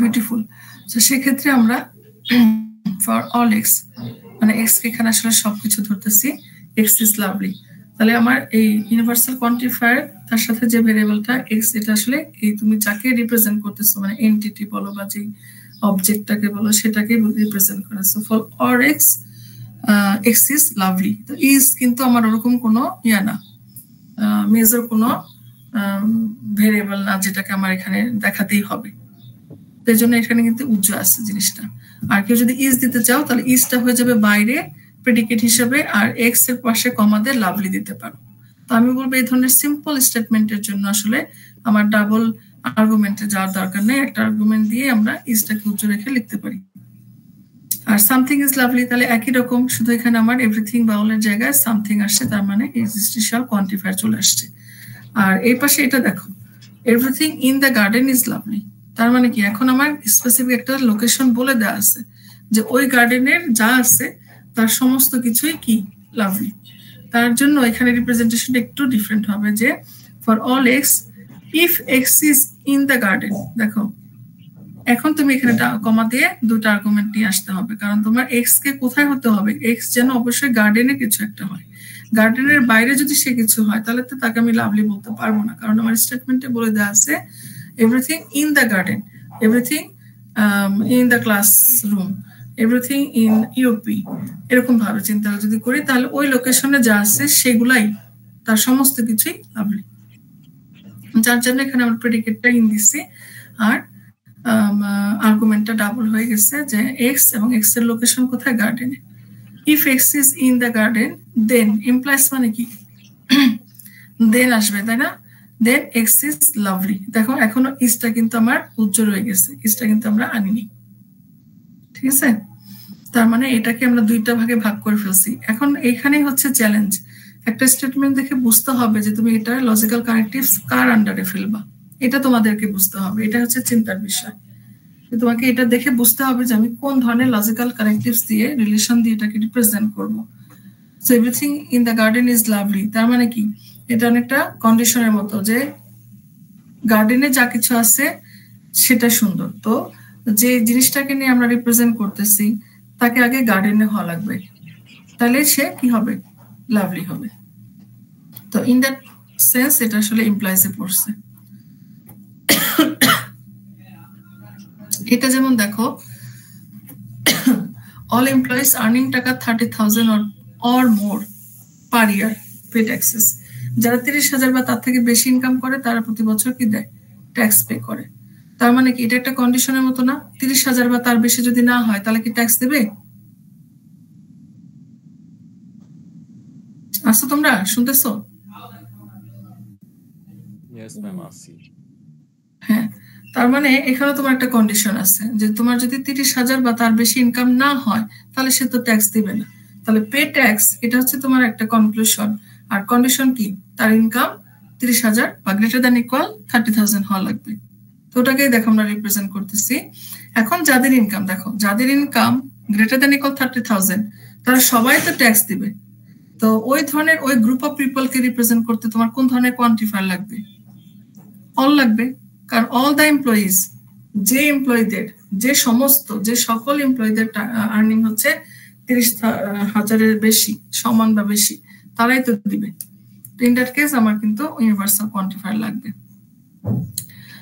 বিউটিফুল। তো সেক্ষেত্রে আমরা ফর অল এক্স, মানে এক্স কে এখানে আসলে সবকিছু ধরতেছি, এক্স ইজ লাভলি। তাহলে আমার এই ইউনিভার্সাল কোয়ান্টিফায়ার, তার সাথে যে ভেরিয়েবলটা এক্স, এটা আসলে এই তুমি যাকে রিপ্রেজেন্ট করতেছো, মানে এন্টিটি বলো বা যে অবজেক্টটাকে বলো, সেটাকে রিপ্রেজেন্ট করে। So for all x, x is lovely. তো ইজ কিন্তু আমার ওরকম কোনো ইয়া না, মেজর কোনো ভেরিয়েবল না যেটাকে আমার এখানে দেখাতেই হবে। এই জন্য এখানে কিন্তু উজ্জ্ব আছে জিনিসটা। আর কেউ যদি ইজ দিতে চাও, তাহলে ইজটা হয়ে যাবে বাইরে প্রেডিকেট হিসেবে, আর এক্স এর পাশে কমা দিয়ে লাভলি দিতে পারো। তো আমি বলবো এই ধরনের সিম্পল স্টেটমেন্টের জন্য আসলে আমার ডাবল আর্গুমেন্টে যাওয়ার দরকার নেই, একটা আর্গুমেন্ট দিয়ে আমরা ইজটাকে উজ্জ্ব রেখে লিখতে পারি। আর সামথিং ইজ লাভলি, তাহলে একই রকম, শুধু এখানে আমার এভরিথিং বাউলের জায়গায় সামথিং আসছে, তার মানে এক্সিস্টেন্সিয়াল কোয়ান্টিফায়ার চলে আসছে। আর এই পাশে এটা দেখো, everything in the garden is lovely, তার মানে কি এখন আমার স্পেসিফিক একটা লোকেশন বলে দেওয়া আছে যে ওই গার্ডেনের যা আছে তার সমস্ত কিছুই কি লাভলি। তার জন্য এখানে রিপ্রেজেন্টেশনটা একটু ডিফারেন্ট হবে যে for all x if x is in the garden. দেখো এখন তুমি এখানে কমা দিয়ে দুটো আর্গুমেন্ট নিয়ে আসতে হবে, কারণ তোমার এক্স কে কোথায় হতে হবে, এক্স যেন অবশ্যই গার্ডেনে কিছু একটা হয়। গার্ডেনের বাইরে যদি সে কিছু হয় তাহলে তো তাকে আমি লাভলি বলতে পারবো না, কারণ আমার স্টেটমেন্টে বলে দেওয়া আছে everything in the garden, everything in the classroom, everything in UP. এরকম ভাবে চিন্তা যদি করি তাহলে ওই লোকেশনে যা আছে সেগুলাই তার সমস্ত কিছুই লাভলি। যার জন্য এখানে আমরা প্রেডিকেটটা ইন দিচ্ছি আর আর্গুমেন্টটা ডাবল হয়ে গেছে যে এক্স এবং এক্স এর লোকেশন কোথায়, গার্ডেনে। If x is in the garden then implies মানে কি দেন আসবে, তাই না? Then X is lovely. দেখো এখনো ইজটা কিন্তু আমার উজ্জ্বল হয়ে গেছে, ইজটা কিন্তু আমরা আনিনি, ঠিক আছে? তার মানে এটাকে আমরা দুইটা ভাগে ভাগ করে ফেলছি। এখন এইখানেই হচ্ছে চ্যালেঞ্জ, একটা স্টেটমেন্ট দেখে বুঝতে হবে যে তুমি এটা লজিক্যাল কানেক্টিভস কার আন্ডারে ফেলবা, এটা তোমাদেরকে বুঝতে হবে। এটা হচ্ছে চিন্তার বিষয়, তোমাকে এটা দেখে বুঝতে হবে যে আমি কোন ধরনের লজিক্যাল কানেক্টিভস দিয়ে রিলেশন দিয়ে এটাকে রিপ্রেজেন্ট করবো। So everything in the garden is lovely, তার মানে কি এটা অনেকটা কন্ডিশনের মতো যে গার্ডেনে যা কিছু আছে সেটা সুন্দর। তো যে জিনিসটাকে নিয়ে আমরা রিপ্রেজেন্ট করতেছি তাকে আগে গার্ডেনে হওয়া লাগবে, তাহলে সে কি হবে, লাভলি হবে। তো ইন দ্যাট সেন্স এটা আসলে ইমপ্লাইজে পড়ছে। এটা যেমন দেখো অল এমপ্লয়িজ আর্নিং টাকা 30,000 or more per year pay taxes. যারা 30,000 বা তার থেকে বেশি ইনকাম করে তারা প্রতি বছর কি দেয়, ট্যাক্স পে করে। তার মানে কি এটা একটা কন্ডিশনের মতো না? 30,000 বা তার বেশি যদি না হয় তাহলে কি ট্যাক্স দেবে? আসো তোমরা শুনতেছো? হ্যাঁ, তার মানে এখানে তোমার একটা কন্ডিশন আছে যে তোমার যদি 30,000 বা তার বেশি ইনকাম না হয় তাহলে সে তো ট্যাক্স দিবে না। তাহলে পে ট্যাক্স এটা হচ্ছে তোমার একটা কনক্লুশন। আর কন্ডিশন কি, তার ইনকাম 30,000 বা গ্রেটার দ্যান ইকুয়াল 30,000 হওয়া লাগবে। তো ওটাকেই দেখো আমরা রিপ্রেজেন্ট করতেছি। এখন যাদের ইনকাম দেখো, যাদের ইনকাম গ্রেটার দ্যান ইকুয়াল 30,000 তারা সবাই তো ট্যাক্স দিবে। তো ওই ধরনের ওই গ্রুপ অফ পিপলকে রিপ্রেজেন্ট করতে তোমার কোন ধরনের কোয়ান্টিফায়ার লাগবে? অল লাগবে, কারণ অল দ্য এমপ্লয়িজ, যে এমপ্লয়ীদের যে সকল এমপ্লয়ীদের আর্নিং হচ্ছে 30,000-এর বেশি, সমান বা বেশি, তারাই তো দিবে। ইন দ্যাট কেস আমার কিন্তু ইউনিভার্সাল কোয়ান্টিফায়ার লাগবে।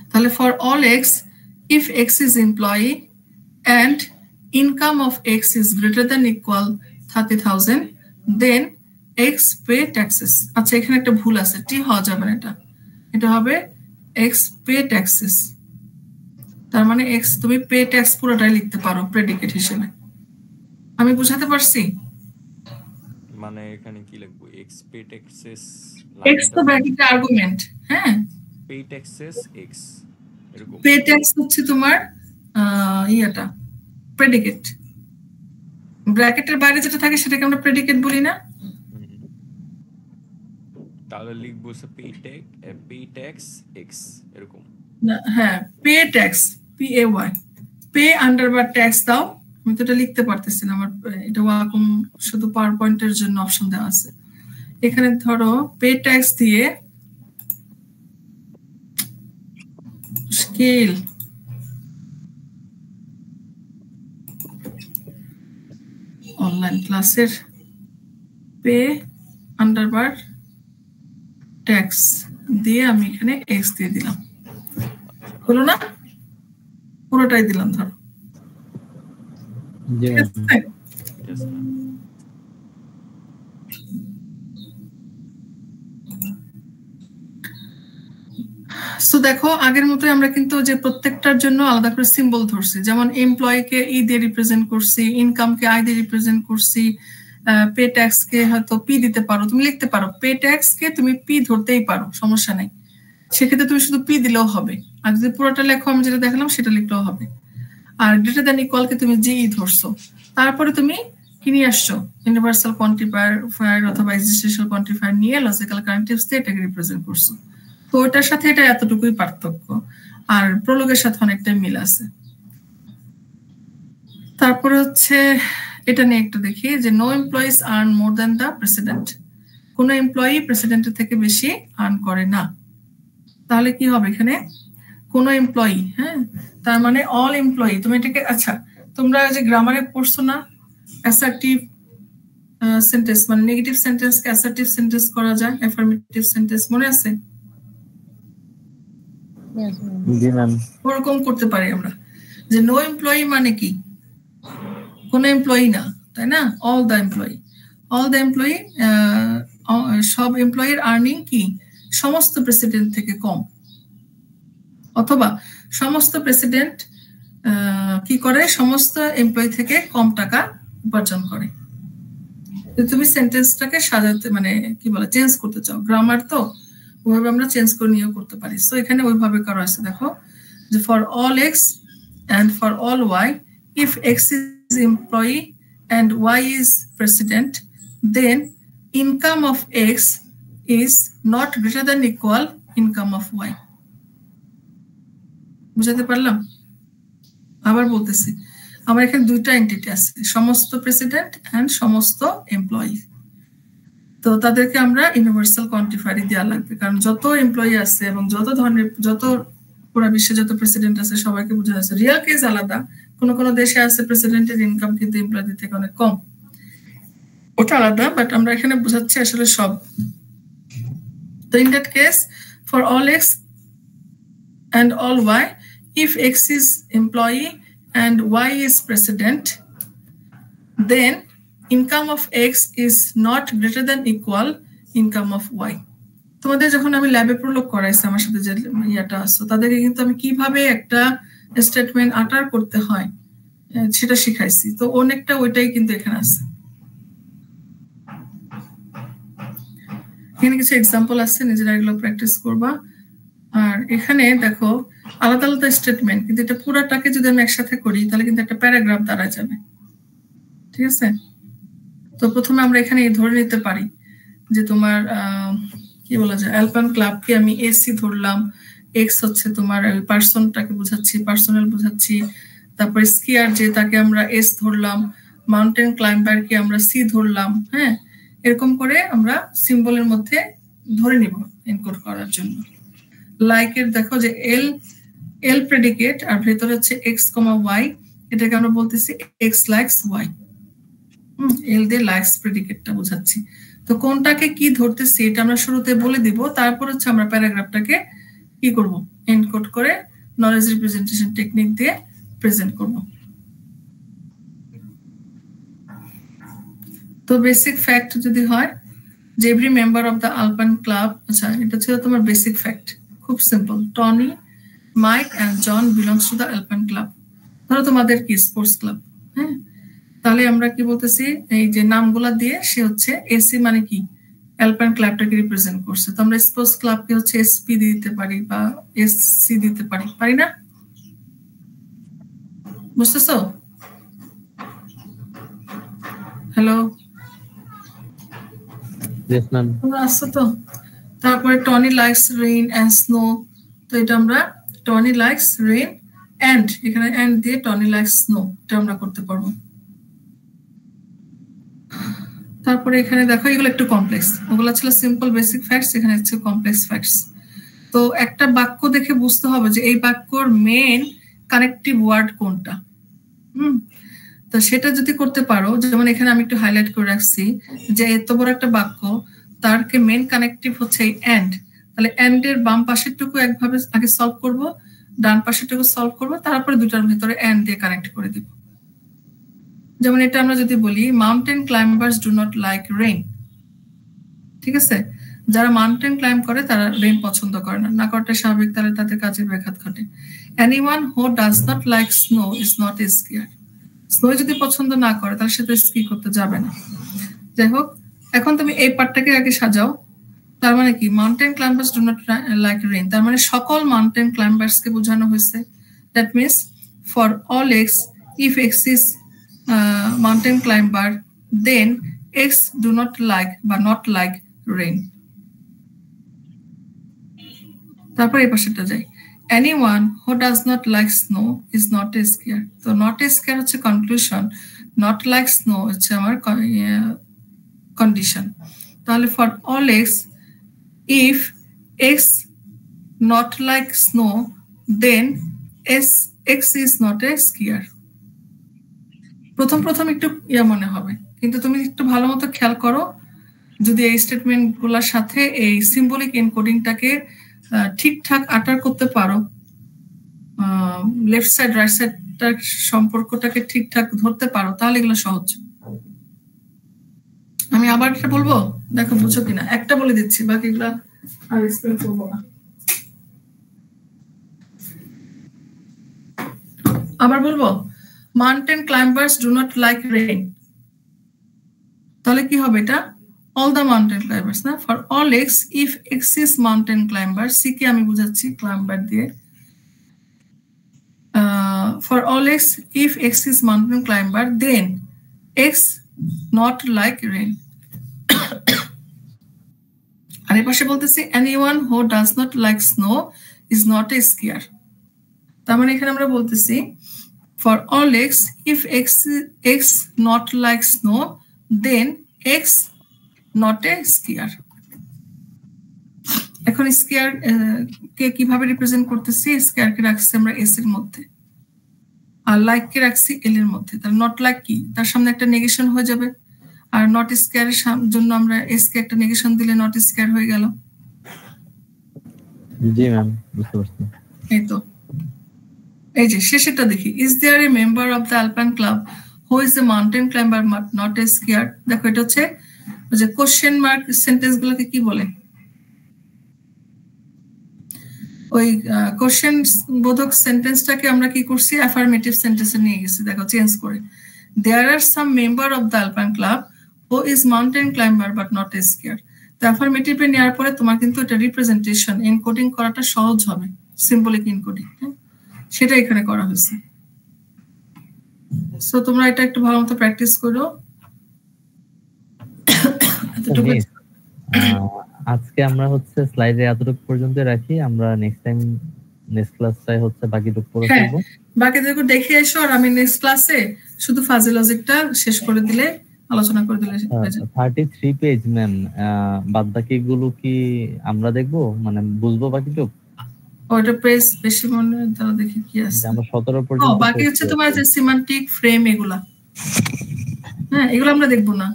তাহলে for all x if x is employee and income of X is greater than equal 30,000 then X pay taxes. আচ্ছা এখানে একটা ভুল আছে, টি হওয়া যাবে না, এটা হবে এক্স পে ট্যাক্সেস। তার মানে এক্স তুমি পে ট্যাক্স পুরোটাই লিখতে পারো প্রেডিকেট হিসেবে। আমি বুঝাতে পারছি? মানে এখানে কি লিখবো, এক্স পে ট্যাক্সেস, এক্স তো ব্র্যাকেটে আর্গুমেন্ট, হ্যাঁ পে ট্যাক্সেস এক্স এরকম। পে ট্যাক্স হচ্ছে তোমার ইয়াটা প্রেডিকেট, ব্র্যাকেটের বাইরে যেটা থাকে সেটাকে আমরা প্রেডিকেট বলি না? তাহলে লিখবো পে ট্যাক্স এক্স এরকম। হ্যাঁ, pay tax P A Y, pay underbar tax দাও। আমি তো এটা লিখতে পারতেছি না, আমার এটা ওয়াকম শুধু পাওয়ার পয়েন্টের জন্য অপশন দেওয়া আছে। এখানে ধরো পে ট্যাক্স দিয়ে স্কেল অনলাইন ক্লাসের পে আন্ডারবার ট্যাক্স দিয়ে আমি এখানে এক্স দিয়ে দিলাম, হলো না? পুরোটাই দিলাম ধরো। সো দেখো আগের মতোই আমরা কিন্তু যে প্রত্যেকটার জন্য আলাদা করে সিম্বল ধরছি, যেমন এমপ্লয়িকে ই দিয়ে রিপ্রেজেন্ট করছি, ইনকামকে আই দিয়ে রিপ্রেজেন্ট করছি, পে ট্যাক্স কে হয়তো পি দিতে পারো, তুমি লিখতে পারো পে ট্যাক্স কে তুমি পি ধরতেই পারো, সমস্যা নাই। সেক্ষেত্রে তুমি শুধু পি দিলেও হবে, আর যদি পুরোটা লেখো আমি যেটা দেখালাম সেটা লিখলেও হবে। আর গ্রেটার দ্যান ইকুয়াল কে তুমি জি ধরছো, তারপরে তুমি কি নিয়ে আসছো, ইউনিভার্সাল কোয়ান্টিফায়ার অথবা এক্সিস্টেন্সিয়াল কোয়ান্টিফায়ার নিয়ে লজিক্যাল কানেক্টিভস দিয়ে এটাকে রিপ্রেজেন্ট করছো। তো ওটার সাথে এটা এতটুকুই পার্থক্য। আর প্রলোগের সাথে অনেকটাই মিল আছে। তারপরে হচ্ছে এটা নিয়ে একটু দেখি যে no employees earn more than the president, কোন এমপ্লয়ি প্রেসিডেন্টের থেকে বেশি আর্ন করে না। তাহলে কি হবে এখানে কোন এমপ্লয়ি, হ্যাঁ, তার মানে অল এমপ্লয়ি। তুমি এটাকে আচ্ছা তোমরা যে গ্রামারে পড়ছো না অ্যাসার্টিভ সেন্টেন্স মানে নেগেটিভ সেন্টেন্সকে অ্যাসার্টিভ সেন্টেন্স করা যায়, অ্যাফার্মেটিভ সেন্টেন্স মনে আছে? জি ম্যাম। ওরকম করতে পারি আমরা যে নো এমপ্লয়ি মানে কি কোন এমপ্লয়ি না, তাই না? All the employee, all the employee, সব এমপ্লয়ির আর্নিং কি সমস্ত প্রেসিডেন্ট থেকে কম, অথবা সমস্ত প্রেসিডেন্ট কি করে সমস্ত এমপ্লয়ি থেকে কম টাকা উপার্জন করে। তুমি সেন্টেন্সটাকে সাজাতে মানে কি বলে চেঞ্জ করতে চাও, গ্রামার তো ওইভাবে আমরা চেঞ্জ করে নিয়েও করতে পারি। সো এখানে ওইভাবে করা আছে, দেখো যে for all x and for all y, if x is employee and y is president, then income of x is not greater than equal income of y. বুঝাতে পারলাম? আবার বলতেছি, আমার এখানে দুইটা এন্টিটি আছে, সমস্ত প্রেসিডেন্ট এন্ড সমস্ত এমপ্লয়ি। তো তাদেরকে আমরা ইউনিভার্সাল কোয়ান্টিফায়ার দেওয়া লাগবে, কারণ যত এমপ্লয়ি আছে এবং যত ধরনের যত পুরো বিশ্বে যত প্রেসিডেন্ট আছে সবাইকে বোঝা যাচ্ছে। রিয়েল কেস আলাদা, কোন কোন দেশে আছে প্রেসিডেন্টের ইনকাম কিন্তু এমপ্লয়িদের থেকে অনেক কম, ওটা আলাদা, বাট আমরা এখানে বোঝাচ্ছি আসলে সব। তো in that case for all x and all y, if x is employee and y is president, then income of x is not greater than equal income of y. তোমাদের যখন আমি ল্যাবে প্রলোগ করাইছি আমার সাথে যে ইয়াটা আছে তাদেরকে কিন্তু আমি কিভাবে একটা স্টেটমেন্ট আটার করতে হয় সেটা শিখাইছি। তো অনেকটা ওইটাই কিন্তু এখানে আছে। এখানে কিছু এক্সাম্পল আছে, নিজেরা এগুলো প্র্যাকটিস করবা। আর এখানে দেখো আলাদা আলাদা স্টেটমেন্ট, কিন্তু এটা পুরাটাকে যদি আমি একসাথে করি তাহলে কিন্তু একটা প্যারাগ্রাফ দাঁড়া যাবে, ঠিক আছে? তো প্রথমে আমরা এখানে ধরে নিতে পারি যে তোমার কি বলা যায় অ্যালপাইন ক্লাবকে আমি এসি ধরলাম, এক্স হচ্ছে তোমার পার্সনটাকে বোঝাচ্ছি, পার্সোনাল বোঝাচ্ছি। তারপর স্কিয়ার যে তাকে আমরা এস ধরলাম, মাউন্টেন ক্লাইম্বারকে আমরা সি ধরলাম। হ্যাঁ, এরকম করে আমরা সিম্বলের মধ্যে ধরে নিব এনকোড করার জন্য। লাইকের দেখো যে এল প্রেডিকেট আর ভেতরে হচ্ছে এক্স কমা ওয়াই, এটাকে আমরা বলতেছি এক্স লাইকস ওয়াই। এল দিয়ে লাইকস প্রেডিকেটটা বোঝাচ্ছি। তো কোনটাকে কি ধরতেছি এটা আমরা শুরুতে বলে দিব, তারপর হচ্ছে আমরা প্যারাগ্রাফটাকে কি করব এনকোড করে নলেজ রিপ্রেজেন্টেশন টেকনিক দিয়ে প্রেজেন্ট করব। তো বেসিক ফ্যাক্ট যদি হয় যে every member of the Alpine club, আচ্ছা এটা ছিল তোমার বেসিক ফ্যাক্ট, খুব simple. Tony, Mike and John belongs to the Alpine club. ধরো তোমাদের কি স্পোর্টস ক্লাব, হ্যাঁ, তাহলে আমরা কি বলতেছি এই যে নামগুলা দিয়ে সে হচ্ছে এসি মানে কি অ্যালপাইন ক্লাবটাকে রিপ্রেজেন্ট করছে। তো আমরা স্পোর্টস ক্লাবকে হচ্ছে এসপি দিতে পারি বা এসসি দিতে পারি, পারি না? বুঝতেছো? Hello, yes ma'am. তোমরা আসছো তো? তারপরে Tony likes rain and snow, তো এটা আমরা টনি লাইকস রেইন এন্ড এখানে এন্ড দিয়ে টনি লাইকস স্নো এটা আমরা করতে পারবো। তারপরে এখানে দেখো এগুলো একটু কমপ্লেক্স, ওগুলো ছিল সিম্পল বেসিক ফ্যাক্টস, এখানে হচ্ছে কমপ্লেক্স ফ্যাক্টস। তো একটা বাক্য দেখে বুঝতে হবে যে এই বাক্যর মেইন কানেক্টিভ ওয়ার্ড কোনটা। তো সেটা যদি করতে পারো, যেমন এখানে আমি একটু হাইলাইট করে রাখছি যে এত বড় একটা বাক্য তার মেইন কানেক্টিভ হচ্ছে এই এন্ড, তাহলে এন্ড এর বাম পাশেরটুকু একভাবে আগে সলভ করব, ডান পাশেরটুকু সলভ করব, তারপরে দুটার ভিতরে এন্ড দিয়ে কানেক্ট করে দিব। যেমন এটা আমরা যদি বলি mountain climbers do not like rain, ঠিক আছে? যারা মাউন্টেন ক্লাইম্ব করে তারা রেইন পছন্দ করে না, না করাটা স্বাভাবিক, তাহলে তাদের কাজের ব্যাঘাত ঘটে। Anyone who does not like snow is not skier, snow যদি পছন্দ না করে তাহলে সে তো স্কি করতে যাবে না। যাই হোক, এখন তুমি এই পার্টটাকে আগে সাজাও। তার মানে কি mountain climbers do not like rain, তার মানে সকল মাউন্টেন ক্লাইম্বার্স কে বোঝানো হয়েছে। That means for all x, if x is mountain climber, then x do not like বা নট লাইক রেইন। তারপর এই পাশেটা যাই, anyone who does not like snow is not a skier. তো not a skier হচ্ছে conclusion, not like snow হচ্ছে আমার condition. তাহলে for all x, if x not like snow, then x is not a skier. প্রথম একটু মনে হবে, কিন্তু তুমি একটু ভালো মতো খেয়াল করো, যদি এই স্টেটমেন্ট গুলোর সাথে এই সিম্বলিক এনকোডিংটাকে ঠিকঠাক আটার করতে পারো, লেফট সাইড রাইট সাইডটার সম্পর্কটাকে ঠিকঠাক ধরতে পারো, তাহলে এগুলো সহজ। আমি আবার একটা বলবো, দেখো বুঝো কিনা। একটা বলে দিচ্ছি, বাকিগুলা আর এক্সপ্লেন করবো না। আবার বলবো, mountain climbers do not like rain. তাহলে কি হবে এটা? all the mountain climbers না, for all x if x is mountain climber, c কে আমি বুঝাচ্ছি ক্লাইম্বার দিয়ে, for all x if x is mountain climber then x not like rain. আর এই পাশে বলতেছি anyone who does not like snow is not a skier. তার মানে এখানে আমরা বলতেছি for all x if x not like snow then x not a skier. এখন square কে কিভাবে রিপ্রেজেন্ট করতেছি? স্কিয়ার কে রাখছি আমরা এস এর মধ্যে, আর লাইক কে রাখছি এল এর মধ্যে। তাহলে নট লাইক কি, তার সামনে একটা নেগেশন হয়ে যাবে, আর নট স্কিয়ার এর জন্য আমরা এস কে একটা নেগেশন দিলে নট স্কিয়ার হয়ে গেল। জি ম্যাম, বুঝতে পারছি। এই তো, এই যে শেষেরটা দেখি, is there a member of the Alpine club who is a mountain climber not a skier. দেখো এটা হচ্ছে যে কোশ্চেন মার্ক সেন্টেন্স গুলোকে কি বলে, ওই কোশ্চেন বোধক সেন্টেন্সটাকে আমরা কি করছি, অ্যাফার্মেটিভ সেন্টেন্সে নিয়ে গেছি। দেখো চেঞ্জ করে, there are some member of the Alpine club who is mountain climber but not a skier. তো অ্যাফার্মেটিভে নেওয়ার পরে তোমার কিন্তু এটা রিপ্রেজেন্টেশন এনকোডিং করাটা সহজ হবে, সিম্বলিক এনকোডিং, সেটা এখানে করা হয়েছে। সো তোমরা এটা একটু ভালো মতো প্র্যাকটিস করো। আজকে আমরা হচ্ছে স্লাইডে এতটুকু পর্যন্ত রাখি, আমরা নেক্সট ক্লাসটায় হচ্ছে বাকিটুকু পড়ে ফেলব। বাকিটুকু দেখে এসো, আর আমি নেক্সট ক্লাসে শুধু ফাজি লজিকটা শেষ করে দিলে, আলোচনা করে দিলে। 33 পেজ ম্যাম, বাদ বাকি গুলো কি আমরা দেখবো, মানে বুঝবো বাকিটুকু? ওটা পেজ বেশি মনে দাও, দেখি কি আছে। আমরা 17 পর্যন্ত বাকি হচ্ছে তোমার যে সিমান্টিক ফ্রেম, এগুলা হ্যাঁ এগুলো আমরা দেখবো না।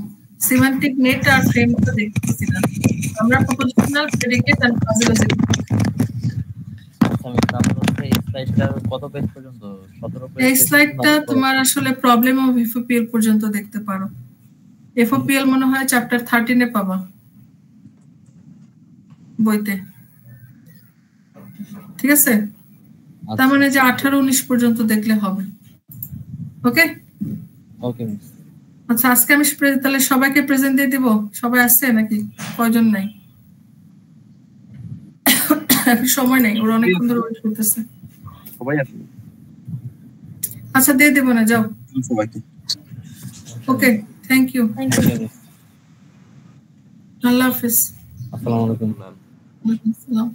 সিমান্টিক নেট আর ফ্রেমটা দেখতেছি না আমরা, propositional predicate and fuzzy logic. আচ্ছা তাহলে এই স্লাইডটা কত পেজ পর্যন্ত? 17 পেজ। এই স্লাইডটা তোমার আসলে প্রবলেম অফ এফওপিএল পর্যন্ত দেখতে পারো। এফওপিএল মনে হয় চ্যাপ্টার 13 এ পাবা বইতে, ঠিক আছে? তার মানে যে 18-19 পর্যন্ত দেখলে হবে। ওকে ওকে। আচ্ছা আজকে আমি তাহলে সবাইকে প্রেজেন্ট দিয়ে দিব। সবাই আসছে নাকি, কয়জন নাই? সময় নেই, ওরা অনেকক্ষণ ধরে ওয়েট করতেছে। সবাই আছে? আচ্ছা দিয়ে দেব না, যাও সবাইকে। ওকে, থ্যাংক ইউ। আল্লাহ হাফেজ। আসসালামু আলাইকুম। ওয়ালাইকুম আসসালাম।